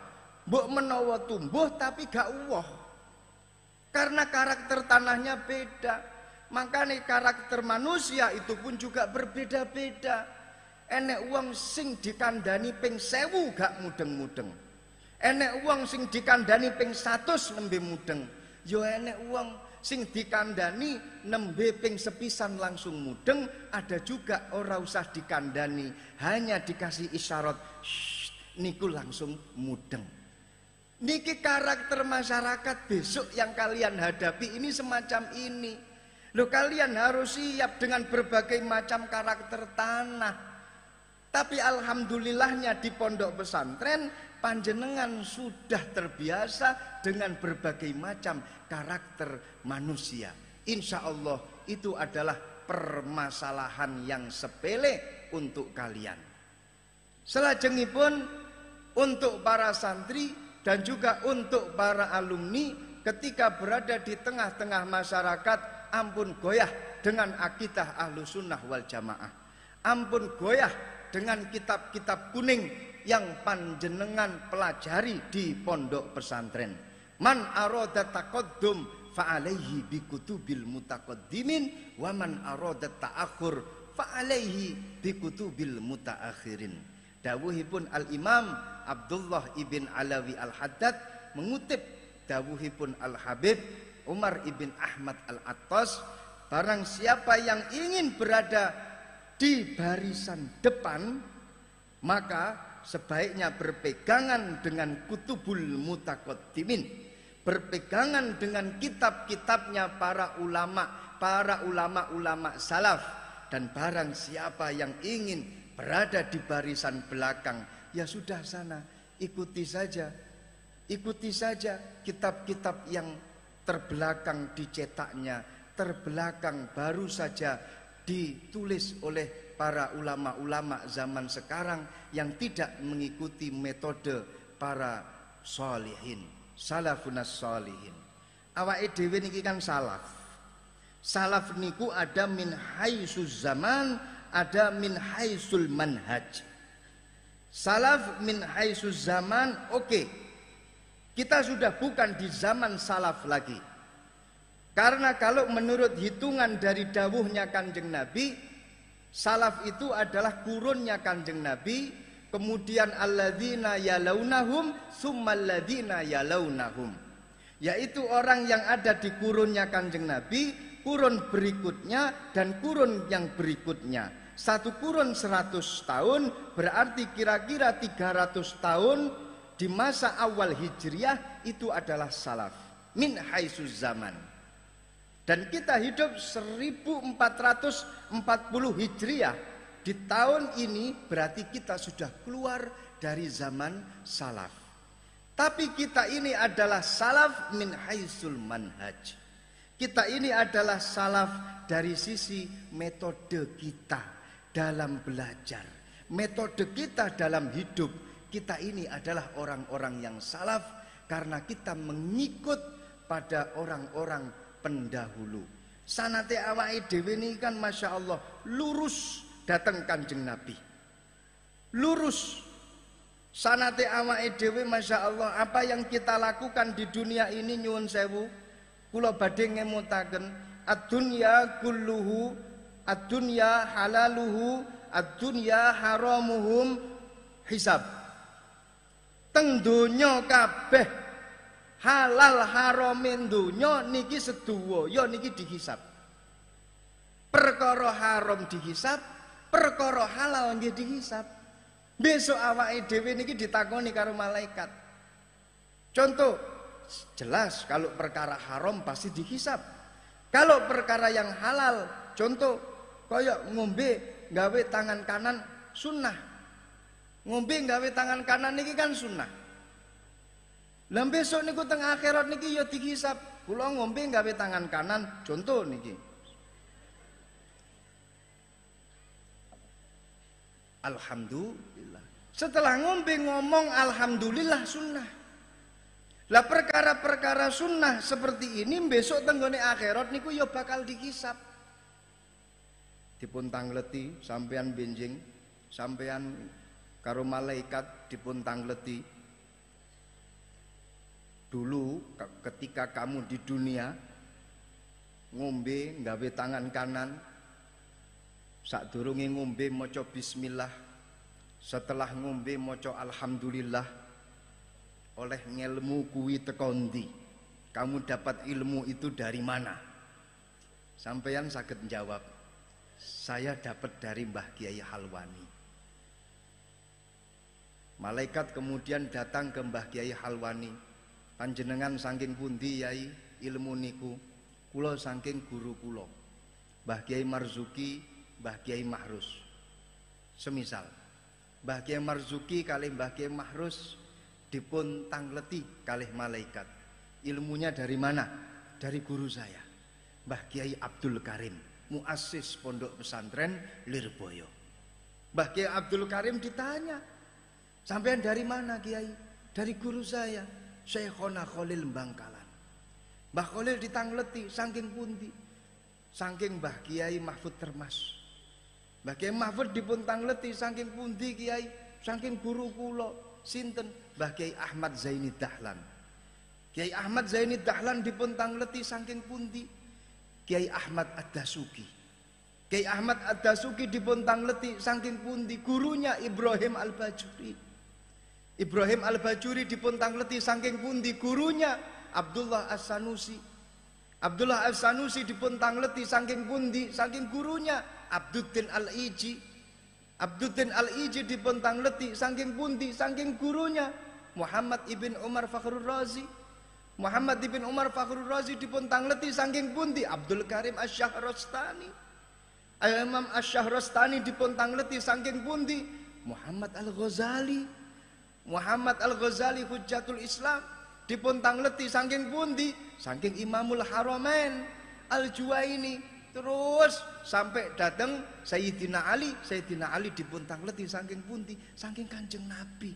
Mbok menawa tumbuh tapi gak uwoh, karena karakter tanahnya beda. Makanya karakter manusia itu pun juga berbeda-beda. Enek wong sing dikandani ping 1000 gak mudeng-mudeng, enek wong sing dikandani ping 100 nembe mudeng. Yo enek wong sing dikandani nembe ping sepisan langsung mudeng. Ada juga ora usah dikandani, hanya dikasih isyarat niku langsung mudeng. Niki karakter masyarakat besok yang kalian hadapi ini semacam ini. Loh, kalian harus siap dengan berbagai macam karakter tanah. Tapi alhamdulillahnya di pondok pesantren panjenengan sudah terbiasa dengan berbagai macam karakter manusia. Insya Allah itu adalah permasalahan yang sepele untuk kalian. Selajengipun untuk para santri dan juga untuk para alumni ketika berada di tengah-tengah masyarakat, ampun goyah dengan akidah ahlu sunnah wal jamaah. Ampun goyah dengan kitab-kitab kuning yang panjenengan pelajari di pondok pesantren. Man arada taqaddum fa'alaihi bikutubil mutaqaddimin wa man arada ta'akhur fa'alaihi bikutubil mutaakhirin. Dawuhipun Al-Imam Abdullah ibn Alawi Al-Haddad mengutip dawuhipun Al-Habib Umar ibn Ahmad Al-Attas, barang siapa yang ingin berada di barisan depan maka sebaiknya berpegangan dengan kutubul mutaqaddimin, berpegangan dengan kitab-kitabnya para ulama salaf. Dan barang siapa yang ingin berada di barisan belakang, ya sudah sana ikuti saja kitab-kitab yang terbelakang dicetaknya, terbelakang baru saja ditulis oleh para ulama-ulama zaman sekarang yang tidak mengikuti metode para sholihin, salafunas sholihin. Awake dhewe niki kan salaf. Salaf niku ada min haitsus zaman, ada min haitsul manhaj. Salaf min haitsus zaman, oke. Kita sudah bukan di zaman salaf lagi. Karena kalau menurut hitungan dari dawuhnya Kanjeng Nabi, salaf itu adalah kurunnya Kanjeng Nabi, kemudian alladzina yalaunahum summal ladzina yalaunahum, yaitu orang yang ada di kurunnya Kanjeng Nabi, kurun berikutnya dan kurun yang berikutnya. Satu kurun 100 tahun berarti kira-kira 300 tahun di masa awal Hijriah itu adalah salaf min haitsus zaman. Dan kita hidup 1440 Hijriah. Di tahun ini berarti kita sudah keluar dari zaman salaf. Tapi kita ini adalah salaf min haitsul manhaj. Kita ini adalah salaf dari sisi metode kita dalam belajar, metode kita dalam hidup. Kita ini adalah orang-orang yang salaf karena kita mengikut pada orang-orang pendahulu. Sanate awake dhewe niki kan Masya Allah lurus datang Kanjeng Nabi. Lurus. Sanate awake dhewe Masya Allah, apa yang kita lakukan di dunia ini nyuwun sewu, kula badhe ngemutaken ad-dunya kulluhu, ad-dunya halaluhu, ad-dunya haramuhum hisab. Teng donya kabeh halal haramin donya niki sedaya niki dihisab. Perkara haram dihisab, perkara halal nggih dihisab. Besok awake dhewe niki ditakoni karo malaikat. Contoh, jelas kalau perkara haram pasti dihisab. Kalau perkara yang halal, contoh kaya ngombe gawe tangan kanan sunnah. Ngombe gawe tangan kanan niki kan sunnah. Lah besok niku teng akhirat niki ya dihisab. Kula ngombe gawe tangan kanan, contoh niki. Alhamdulillah. Setelah ngombe ngomong alhamdulillah sunnah. Lah perkara-perkara sunnah seperti ini besok tenggone akhirat niku ya bakal dihisab. Dipun tangleti sampean benjing, sampean karo malaikat dipun tangleti. Dulu ketika kamu di dunia ngombe nggawe tangan kanan, sadurunge ngombe maca bismillah, setelah ngombe maca alhamdulillah, oleh ngelmu kuwi teko ndi? Kamu dapat ilmu itu dari mana? Sampeyan saged jawab, saya dapat dari Mbah Kiai Halwani. Malaikat kemudian datang ke Mbah Kiai Halwani. Panjenengan saking pundi Yai ilmu niku? Kula saking guru kula. Mbah Kiai Marzuki, Mbah Kiai Mahrus. Semisal Mbah Kiai Marzuki kalih Mbah Kiai Mahrus dipun tangleti kalih malaikat. Ilmunya dari mana? Dari guru saya, Mbah Kiai Abdul Karim, muassis pondok pesantren Lirboyo. Mbah Kiai Abdul Karim ditanya, sampean dari mana Kiai? Dari guru saya, Syekhona Khalil Bangkalan. Mbah Khalil ditangleti saking pundi? Saking Mbah Kiai Mahfud Termas. Mbah Kiai Mahfud dipun tangleti saking pundi Kiai? Saking guru kula sinten? Mbah Kiai Ahmad Zaini Dahlan. Kiai Ahmad Zaini Dahlan dipun tangleti saking pundi? Kiai Ahmad Ad-Dasuki. Kiai Ahmad Ad-Dasuki dipun tangleti saking pundi? Gurunya Ibrahim Al-Bajuri. Ibrahim Al-Bajuri dipun tangleti saking pundi? Gurunya Abdullah As-Sanusi. Abdullah As-Sanusi dipun tangleti saking pundi? Saking gurunya Abduddin Al-Iji. Abduddin Al-Iji dipun tangleti saking pundi? Saking gurunya Muhammad ibn Umar Fakhrul Razi. Muhammad ibn Umar Fakhrul Razi dipun tangleti saking pundi? Abdul Karim Asy-Syahrastani. Imam Asy-Syahrastani dipun tangleti saking pundi? Muhammad Al-Ghazali. Muhammad Al-Ghazali Hujjatul Islam dipun tangleti saking pundi? Saking Imamul Haramain Al-Juwaini. Terus sampai datang Sayyidina Ali. Sayyidina Ali dipun tangleti saking pundi? Saking Kanjeng Nabi.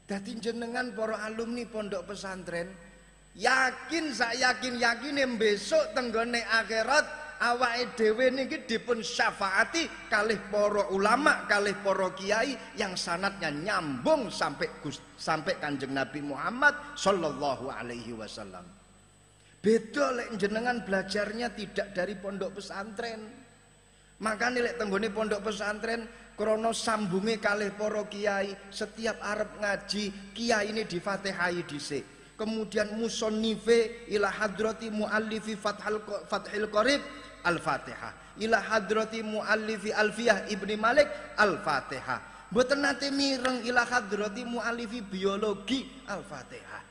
Dadi jenengan para alumni pondok pesantren yakin, sak yakin-yakine besok tenggone akhirat awake dhewe niki dipun syafaati kalih para ulama, kalih para kiai yang sanadnya nyambung sampai Kanjeng Nabi Muhammad sallallahu alaihi wasallam. Beda lek jenengan belajarnya tidak dari pondok pesantren. Makanya lek tenggone pondok pesantren krana sambunge kalih para kiai, setiap arep ngaji kiai ini difatihai dhisik. Kemudian musonnife ila hadrati muallifi Fathil Qorib Al-Fatihah, ila hadrati muallifi Alfiyah Ibni Malik Al-Fatihah. Mboten nate mireng ila hadrati muallifi biologi Al-Fatihah.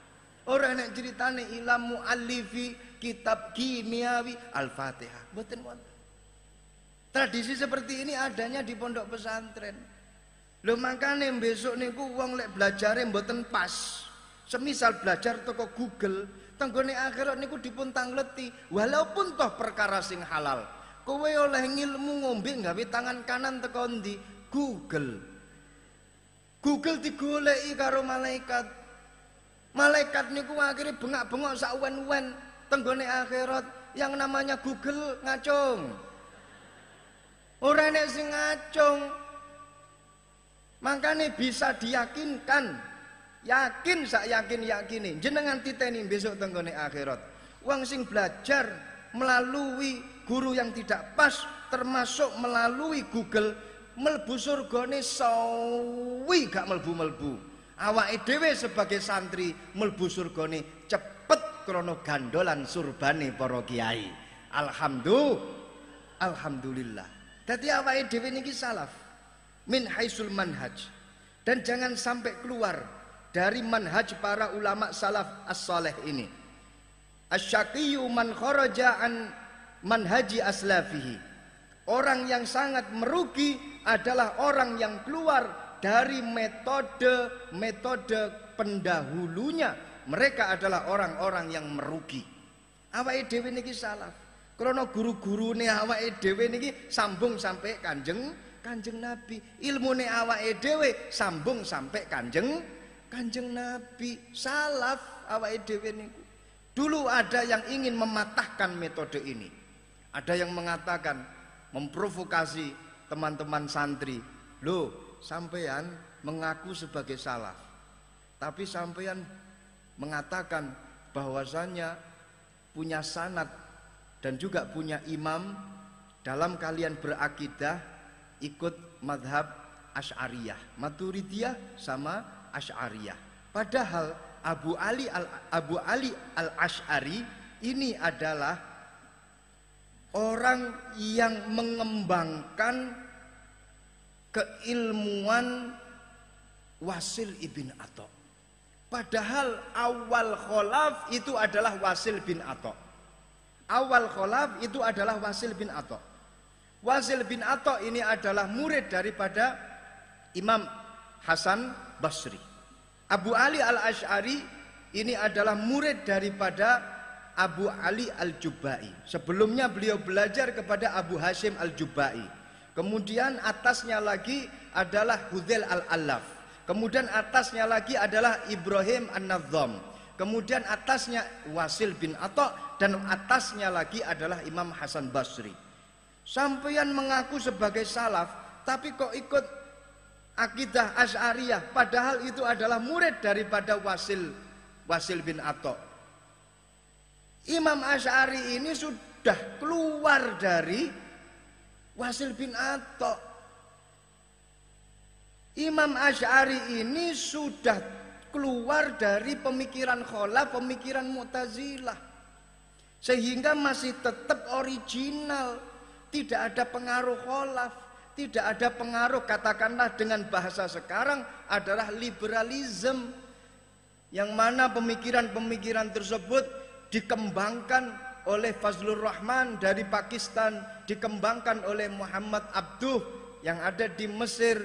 Ora nek critane ila muallifi kitab kimiawi Al-Fatihah. Mboten wonten. Tradisi seperti ini adanya di pondok pesantren. Lho makane besok niku wong lek belajare mboten pas. Semisal belajar toko Google, tenggone akhirat niku dipun tangleti, walaupun toh perkara sing halal. Kowe oleh ngilmu ngombe gawe tangan kanan teko ndi? Google. Google digoleki karo malaikat. Malaikat niku akhirnya bengak-bengok sak wen-wen tenggone akhirat. Yang namanya Google ngacung. Ora nek sing ngacung. Makanya bisa diyakinkan. Yakin sak yakin-yakine jenengan titeni besok tenggone akhirat. Wong sing belajar melalui guru yang tidak pas, termasuk melalui Google, mlebu surgane sawi gak mlebu-mlebu. Awake dhewe sebagai santri mlebu surgane cepet krana gandolan surbane para kiai. Alhamdulillah. Dadi awake dhewe niki salaf min haisul manhaj. Dan jangan sampai keluar dari manhaj para ulama salaf as-saleh ini. Asy-syaqiyyu man kharaja an manhaji aslafihi. Orang yang sangat merugi adalah orang yang keluar dari metode pendahulunya. Mereka adalah orang-orang yang merugi. Awake dhewe niki salaf. Krana guru-gurune awake dhewe niki sambung sampai Kanjeng Nabi. Ilmune awake dhewe sambung sampai Kanjeng Nabi. Salaf awake dhewe niku. Dulu ada yang ingin mematahkan metode ini. Ada yang mengatakan, memprovokasi teman-teman santri. Loh, sampean mengaku sebagai salaf, tapi sampean mengatakan bahwasannya punya sanad dan juga punya imam dalam kalian berakidah ikut madhab Asy'ariyah, Maturidiyah sama Asy'ariyah. Padahal Abu Ali al-Asy'ari ini adalah orang yang mengembangkan keilmuan Wasil ibn Atha. Padahal awal kholaf itu adalah Wasil bin Atha. Awal khalaf itu adalah Wasil bin Atha. Wasil bin Atha ini adalah murid daripada Imam Hasan Basri. Abu Ali Al-Asy'ari ini adalah murid daripada Abu Ali Al-Jubba'i. Sebelumnya beliau belajar kepada Abu Hashim Al-Jubba'i. Kemudian atasnya lagi adalah Hudzail Al-Allaf. Kemudian atasnya lagi adalah Ibrahim An-Nadhdham. Kemudian atasnya Wasil bin Atha, dan atasnya lagi adalah Imam Hasan Basri. Sampeyan mengaku sebagai salaf, tapi kok ikut akidah Asy'ariyah, padahal itu adalah murid daripada Wasil bin Atha. Imam Asy'ari ini sudah keluar dari Wasil bin Atha. Imam Asy'ari ini sudah keluar dari pemikiran khalaf, pemikiran Mu'tazilah, sehingga masih tetap original, tidak ada pengaruh khalaf, tidak ada pengaruh, katakanlah dengan bahasa sekarang adalah liberalisme, yang mana pemikiran-pemikiran tersebut dikembangkan oleh Fazlur Rahman dari Pakistan, dikembangkan oleh Muhammad Abduh yang ada di Mesir.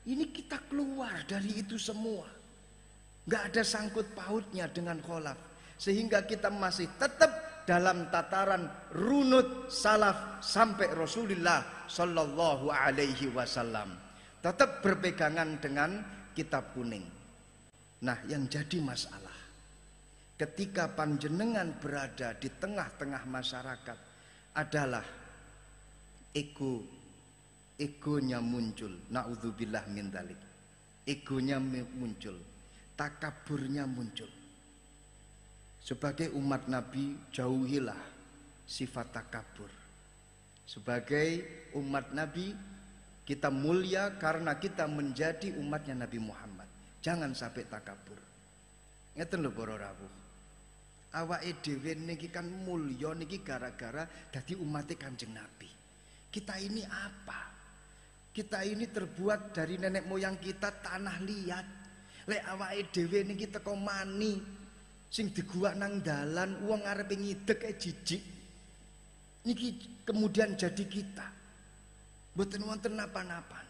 Ini kita keluar dari itu semua, nggak ada sangkut pautnya dengan khalaf, sehingga kita masih tetap dalam tataran runut salaf sampai Rasulullah Sallallahu Alaihi Wasallam, tetap berpegangan dengan kitab kuning. Nah, yang jadi masalah ketika panjenengan berada di tengah-tengah masyarakat adalah egonya muncul. Naudzubillah min dzalik. Egonya muncul, takaburnya muncul. Sebagai umat Nabi, jauhilah sifat takabur. Sebagai umat Nabi, kita mulia karena kita menjadi umatnya Nabi Muhammad. Jangan sampai takabur. Ngeten lho para rawuh. Awake dhewe niki kan mulya niki gara-gara dadi umat Kanjeng Nabi. Kita ini apa? Kita ini terbuat dari nenek moyang kita tanah liat. Lek awake dhewe niki teko mani sing diguak nang dalan, wong arepe ngidek jijik. Niki kemudian jadi kita. Mboten wonten napa-napa.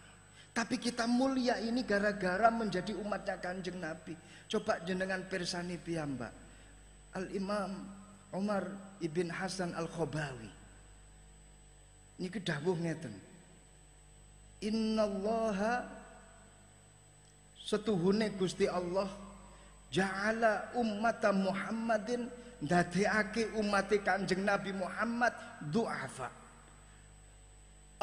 Tapi kita mulia ini gara-gara menjadi umatnya Kanjeng Nabi. Coba jenengan pirsani piyambak. Al-Imam Umar ibn Hasan Al-Khobawi niki dawuh ngeten. Innallaha setuhune Gusti Allah ja'ala ummata Muhammadin ndadekake umat Kanjeng Nabi Muhammad du'afa.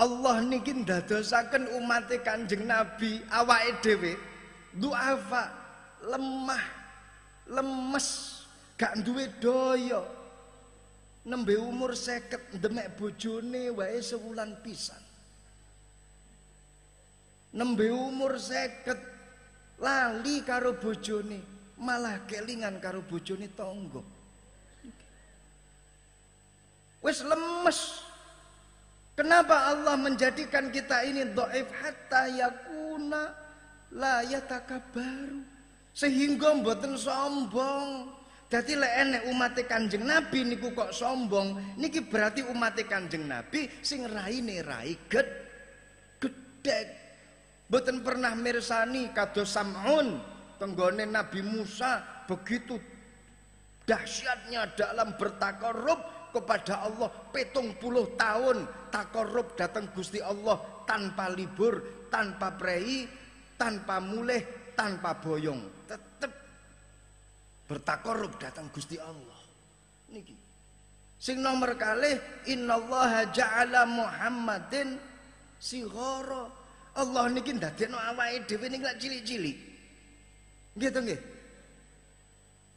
Allah niki ndadosaken umat Kanjeng Nabi awake dhewe du'afa, lemah, lemes, gak duwe daya. Nembe umur 50 ndemek bojone wae sewulan pisan. Nembe umur 50 lali karo bojone, malah kelingan karo bojone tangga. Wis lemes. Kenapa Allah menjadikan kita ini dhaif hatta yakuna la yatakabbaru, sehingga mboten sombong. Dadi lek enek umat Kanjeng Nabi niku kok sombong, niki berarti umat Kanjeng Nabi sing raine rai gedhek. Mboten pernah mirsani kados Sam'un tenggone Nabi Musa begitu dahsyatnya dalam bertakarrub kepada Allah 70 tahun takarrub datang Gusti Allah tanpa libur, tanpa prei, tanpa mulih, tanpa boyong, tetap bertakarrub datang Gusti Allah. Niki sing nomor kalih, innallaha ja'ala Muhammadin sighara. Allah niki ndadekno awake dhewe niki lak cilik-cilik. Nggih to nggih.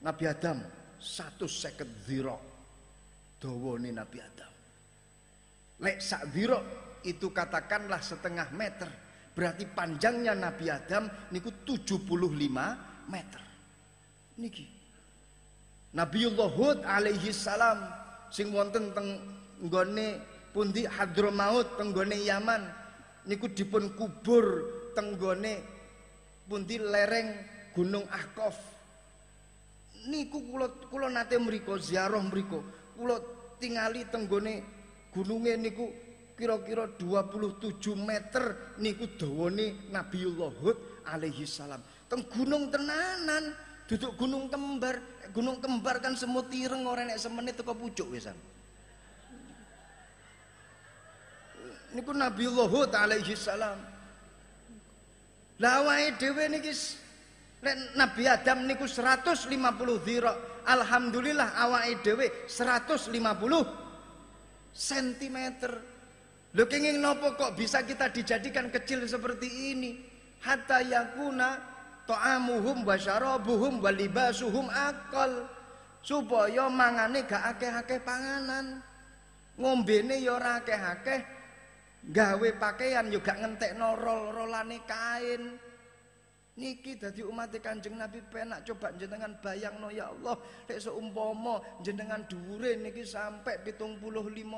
Nabi Adam 150 dhira dawane Nabi Adam. Lek sak dhira itu katakanlah setengah meter, berarti panjangnya Nabi Adam niku 75 meter. Niki Nabiullah Hud alaihi salam sing wonten teng nggone pundi Hadramaut teng nggone Yaman niku dipun kubur teng nggone pundi lereng Gunung Ahqaf. Niku kula nate mriko ziarah mriko. Kula tingali tenggone gununge niku kira-kira 27 meter niku dawane Nabiullah Hud alaihi salam. Teng gunung tenanan, duduk gunung kembar. Gunung kembar kan semut ireng ora nek semenit teko pucuk wisan. Niku Nabiullah Hud alaihi salam. Lah awake dhewe niki Nabi Adam niku 150 dhira. Alhamdulillah awake dhewe 150 cm. Lho kenging nopo kok bisa kita dijadikan kecil seperti ini? Hatta yakuna ta'amuhum wa syarabuhum wa libasuhum akal. Supaya mangane gak akeh-akeh panganan. Ngombene ya ora akeh-akeh. Gawe pakaian yo gak ngentekno rol-rolane kain. Niki dadi umat Kanjeng Nabi penak coba jenengan bayangno ya Allah lek seumpama jenengan dhuwure niki sampai 75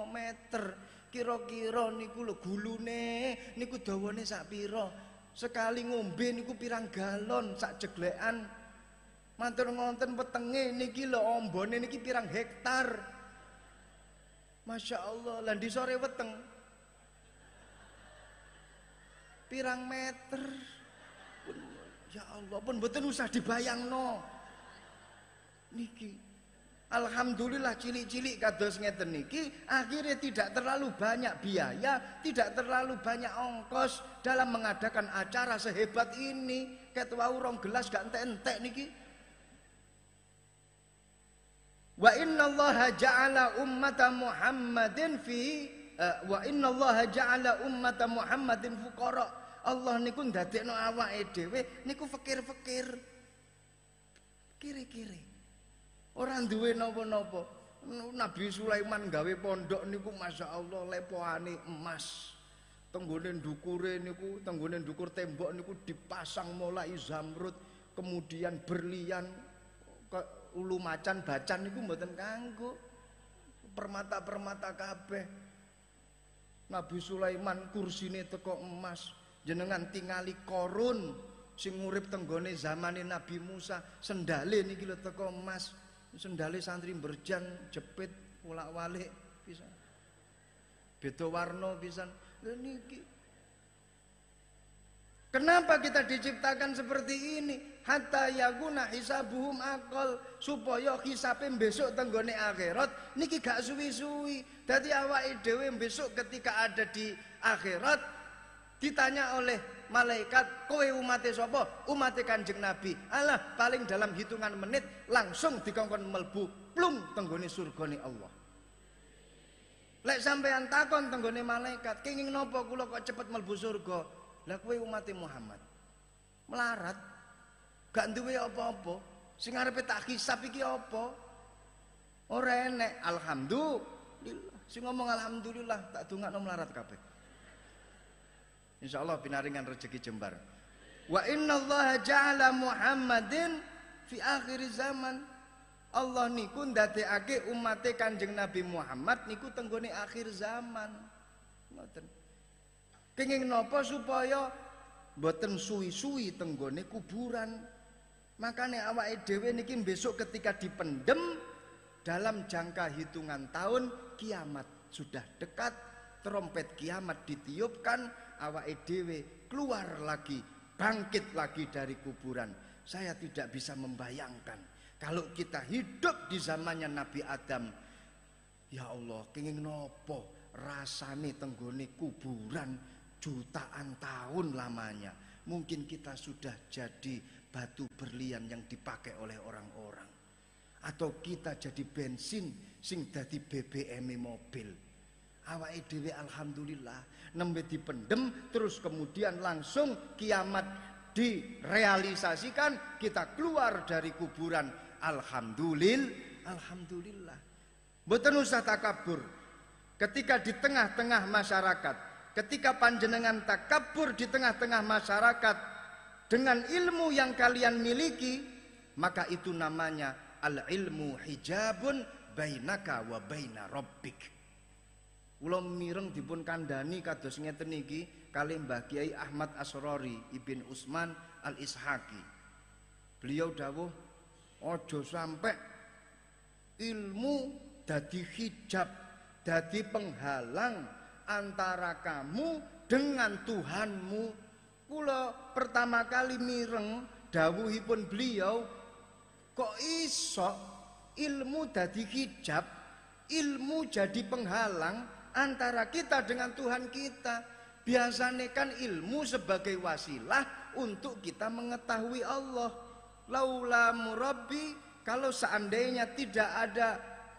meter kira-kira niku lho gulune niku dawane sak pira sekali ngombe niku pirang galon sak jeglekan matur ngonten wetenge niki lho ombone niki pirang hektar Masya Allah lan di sore weteng pirang meter ya Allah pun mboten usah dibayangno niki alhamdulillah cilik-cilik kados ngeten niki akhirnya tidak terlalu banyak biaya tidak terlalu banyak ongkos dalam mengadakan acara sehebat ini ket wau 2 gelas gak entek-entek niki wa innallaha ja'ala ummata Muhammadin fi wa innallaha ja'ala ummata Muhammadin fuqara Allah niku ndadekno awake dhewe niku fakir-fakir. Kiri-kiri. Ora duwe napa-napa. Nabi Sulaiman gawe pondok niku masyaallah lepoane emas. Tenggone ndukure niku, tenggone ndukur tembok niku dipasang mulai zamrud, kemudian berlian, ulu macan, bacan niku mboten kanggo. Permata-permata kabeh. Nabi Sulaiman kursine teko emas. Jenengan tingali korun sing urip tenggone zamane Nabi Musa sendale niki lho teko emas sendale santri berjan jepit wolak-walik pisan beda warna pisan niki kenapa kita diciptakan seperti ini hatta yaguna hisabuhum akal supaya hisabe besok tenggone akhirat niki gak suwi-suwi dadi awake dhewe besok ketika ada di akhirat ditanya oleh malaikat, kowe umate sapa? Umate Kanjeng Nabi. Alah, paling dalam hitungan menit langsung dikongkon melbu plung tenggone surgane Allah. Lek sampean takon tenggone malaikat, kenging napa kula kok cepet melbu surga? Lah kowe umate Muhammad. Melarat, gak duwe apa-apa. Sing arepe tak hisab iki apa? Ora enek. Alhamdulillah. Sing ngomong alhamdulillah tak dongakno melarat kabeh. Insyaallah pinaringan rezeki jembar. Wa innallaha ja'ala Muhammadin fi akhir zaman. Allah niku ndadekake umate Kanjeng Nabi Muhammad niku tenggone akhir zaman. Ngoten. Kenging napa supaya mboten suwi-suwi tenggone kuburan. Makane awake dhewe niki besok ketika dipendem dalam jangka hitungan tahun kiamat sudah dekat, trompet kiamat ditiupkan, awake dhewe keluar lagi, bangkit lagi dari kuburan. Saya tidak bisa membayangkan kalau kita hidup di zamannya Nabi Adam. Ya Allah, kenging nopo rasane tenggone kuburan jutaan tahun lamanya. Mungkin kita sudah jadi batu berlian yang dipakai oleh orang-orang, atau kita jadi bensin sing dadi BBM mobil. Awake dhewe alhamdulillah nembe dipendem terus kemudian langsung kiamat direalisasikan, kita keluar dari kuburan. Alhamdulillah. Mboten usah takabur. Ketika di tengah-tengah masyarakat, ketika panjenengan takabur di tengah-tengah masyarakat dengan ilmu yang kalian miliki, maka itu namanya al-ilmu hijabun bainaka wa baina rabbik. Kula mireng dipun kandhani kados ngeten niki kalih Mbah Kiai Ahmad Asrori Ibn Utsman Al-Ishaqi. Beliau dawuh aja sampai ilmu dadi hijab, dadi penghalang antara kamu dengan Tuhanmu. Kula pertama kali mireng dawuhipun beliau, kok iso ilmu dadi hijab, ilmu jadi penghalang antara kita dengan Tuhan kita. Biasanya kan ilmu sebagai wasilah untuk kita mengetahui Allah. Laula murabbi, kalau seandainya tidak ada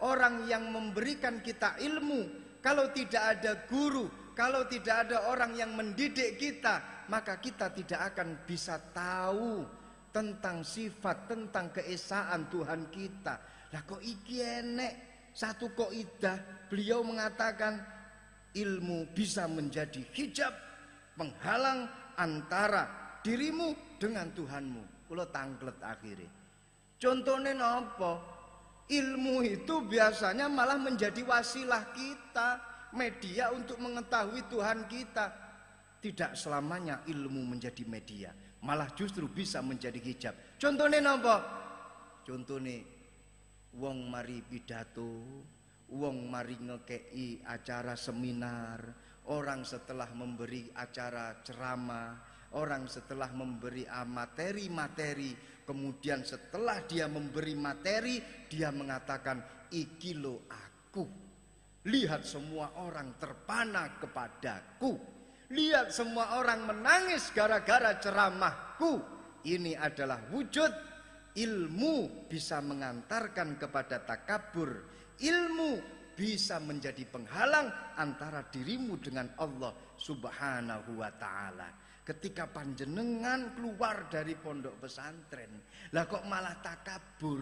orang yang memberikan kita ilmu, kalau tidak ada guru, kalau tidak ada orang yang mendidik kita, maka kita tidak akan bisa tahu tentang sifat, tentang keesaan Tuhan kita. Lah kok iki enek satu kaidah, beliau mengatakan ilmu bisa menjadi hijab, penghalang antara dirimu dengan Tuhanmu. Kula tangklet akhirnya. Contohnya napa? Ilmu itu biasanya malah menjadi wasilah kita, media untuk mengetahui Tuhan kita. Tidak selamanya ilmu menjadi media, malah justru bisa menjadi hijab. Contohnya napa? Contohnya wong mari pidato, wong mari ngekei acara seminar, orang setelah memberi acara ceramah, orang setelah memberi materi-materi, kemudian setelah dia memberi materi, dia mengatakan, iki lo aku. Lihat semua orang terpana kepadaku. Lihat semua orang menangis gara-gara ceramahku. Ini adalah wujud ilmu bisa mengantarkan kepada takabur. Ilmu bisa menjadi penghalang antara dirimu dengan Allah Subhanahu wa ta'ala. Ketika panjenengan keluar dari pondok pesantren, lah kok malah takabur,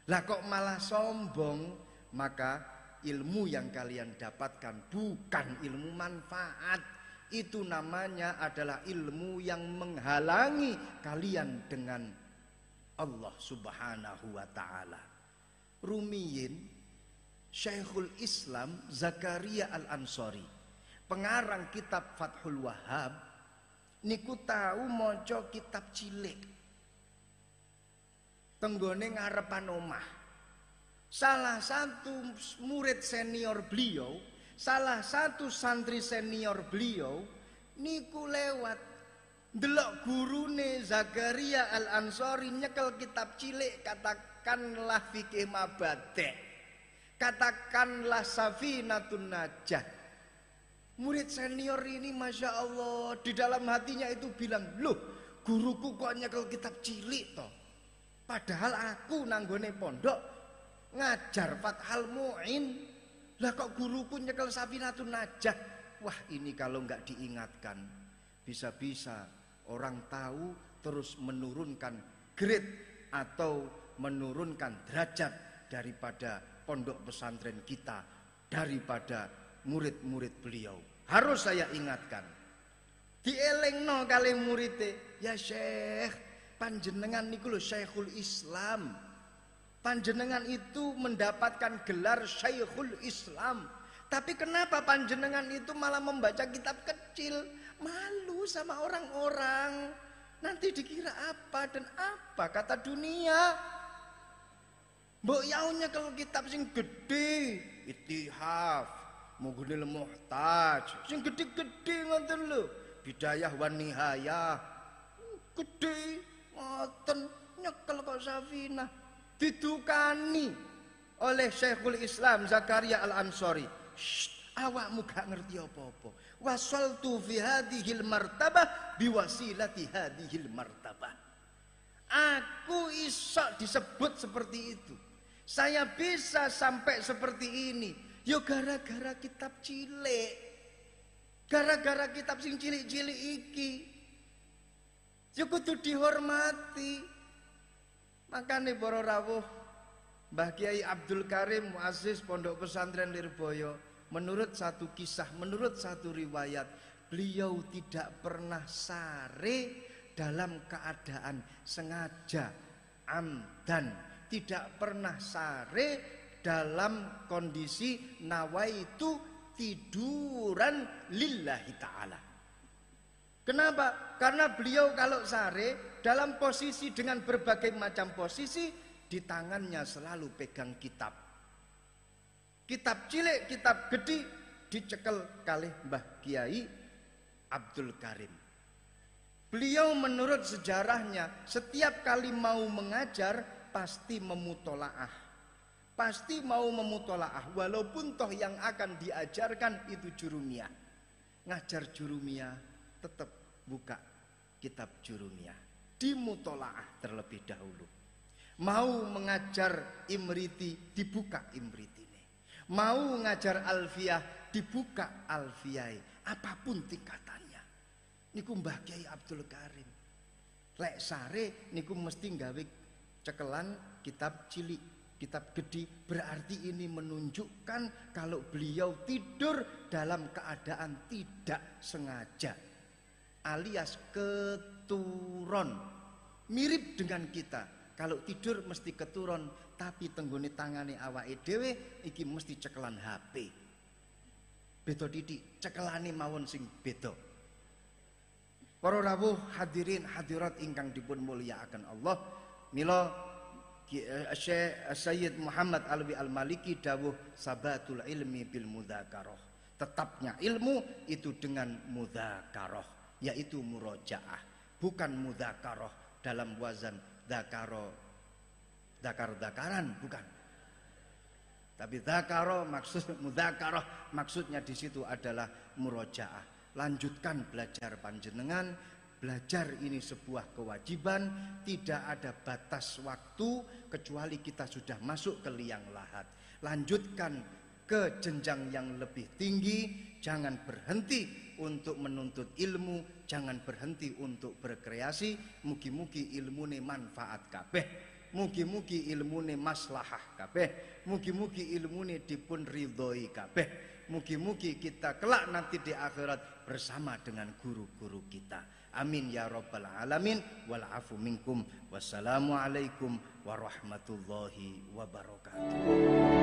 lah kok malah sombong, maka ilmu yang kalian dapatkan bukan ilmu manfaat. Itu namanya adalah ilmu yang menghalangi kalian dengan Allah Subhanahu wa ta'ala. Rumiyin, Syekhul Islam Zakaria Al-Ansari, pengarang kitab Fathul Wahhab, niku tahu maca kitab cilik tenggone ngarepan omah. Salah satu murid senior beliau, salah satu santri senior beliau niku lewat ndelok gurune Zakaria Al-Ansari nyekel kitab cilik, katakanlah fikih mabade', katakanlah Safinatun Najah. Murid senior ini Masya Allah di dalam hatinya itu bilang, loh guruku kok nyekel kitab cilik toh, padahal aku nanggone pondok ngajar Fathul Mu'in, lah kok guruku nyekel Safinatun Najah. Wah, ini kalau nggak diingatkan bisa-bisa orang tahu terus menurunkan grade atau menurunkan derajat daripada pondok pesantren kita, daripada murid-murid beliau. Harus saya ingatkan, dielengno kali muridnya, ya Syekh, panjenengan niku lho Syekhul Islam, panjenengan itu mendapatkan gelar Syekhul Islam, tapi kenapa panjenengan itu malah membaca kitab kecil? Malu sama orang-orang, nanti dikira apa dan apa kata dunia. Mbok yaunya kalau kitab sing gede, Ittihaf, Mughnil Muhtaj, sing gede-gede ngoten lho, Bidayah wan Nihayah, gede ngoten, nyekel kok Safinah. Didukani oleh Syekhul Islam Zakaria Al-Ansari, awakmu gak ngerti apa-apa. Wasaltu fi hadhil martabah biwasilati hadhil martabah. Aku iso disebut seperti itu, saya bisa sampai seperti ini, yo gara-gara kitab cilik, gara-gara kitab sing cilik-cilik iki. Yo kudu dihormati. Makane para rawuh, Mbah Kiai Abdul Karim muassis Pondok Pesantren Lirboyo, menurut satu kisah, menurut satu riwayat, beliau tidak pernah sare dalam keadaan sengaja, amdan, tidak pernah sare dalam kondisi nawaitu tiduran lillahi ta'ala. Kenapa? Karena beliau kalau sare dalam posisi dengan berbagai macam posisi, di tangannya selalu pegang kitab. Kitab cilik, kitab gede dicekel kalih Mbah Kiai Abdul Karim. Beliau menurut sejarahnya setiap kali mau mengajar pasti memutolaah. Pasti mau memutolaah walaupun toh yang akan diajarkan itu jurumiyah. Ngajar jurumiyah tetap buka kitab jurumiyah. Dimutolaah terlebih dahulu. Mau mengajar imriti dibuka imritine. Mau ngajar alfiyah dibuka alfiyai. Apapun tingkatannya. Niku Mbah Kiai Abdul Karim. Lek sare niku mesti nggawe cekelan kitab cilik, kitab gede. Berarti ini menunjukkan kalau beliau tidur dalam keadaan tidak sengaja, alias keturun. Mirip dengan kita. Kalau tidur mesti keturun, tapi tenggone tangane awake dhewe iki mesti cekelan HP. Beda titik, cekelane mawon sing beda. Para rawuh hadirin hadirat ingkang dipun mulyakaken Allah, mila Syekh Sayyid Muhammad Alwi Al-Maliki dawuh sabatul ilmi bil mudzakarah. Tetapnya ilmu itu dengan mudzakarah, yaitu murojaah, bukan mudzakarah dalam wazan dakar-dakaran, bukan. Tapi dzakara maksud mudzakarah maksudnya di situ adalah murojaah. Lanjutkan belajar panjenengan. Belajar ini sebuah kewajiban. Tidak ada batas waktu kecuali kita sudah masuk ke liang lahat. Lanjutkan ke jenjang yang lebih tinggi. Jangan berhenti untuk menuntut ilmu. Jangan berhenti untuk berkreasi. Mugi-mugi ilmune manfaat kabeh. Mugi-mugi ilmune maslahah kabeh. Mugi-mugi ilmune dipun ridhoi kabeh. Mugi-mugi kita kelak nanti di akhirat bersama dengan guru-guru kita. Amin ya rabbal alamin. Wal afu minkum. Wassalamualaikum warahmatullahi wabarakatuh.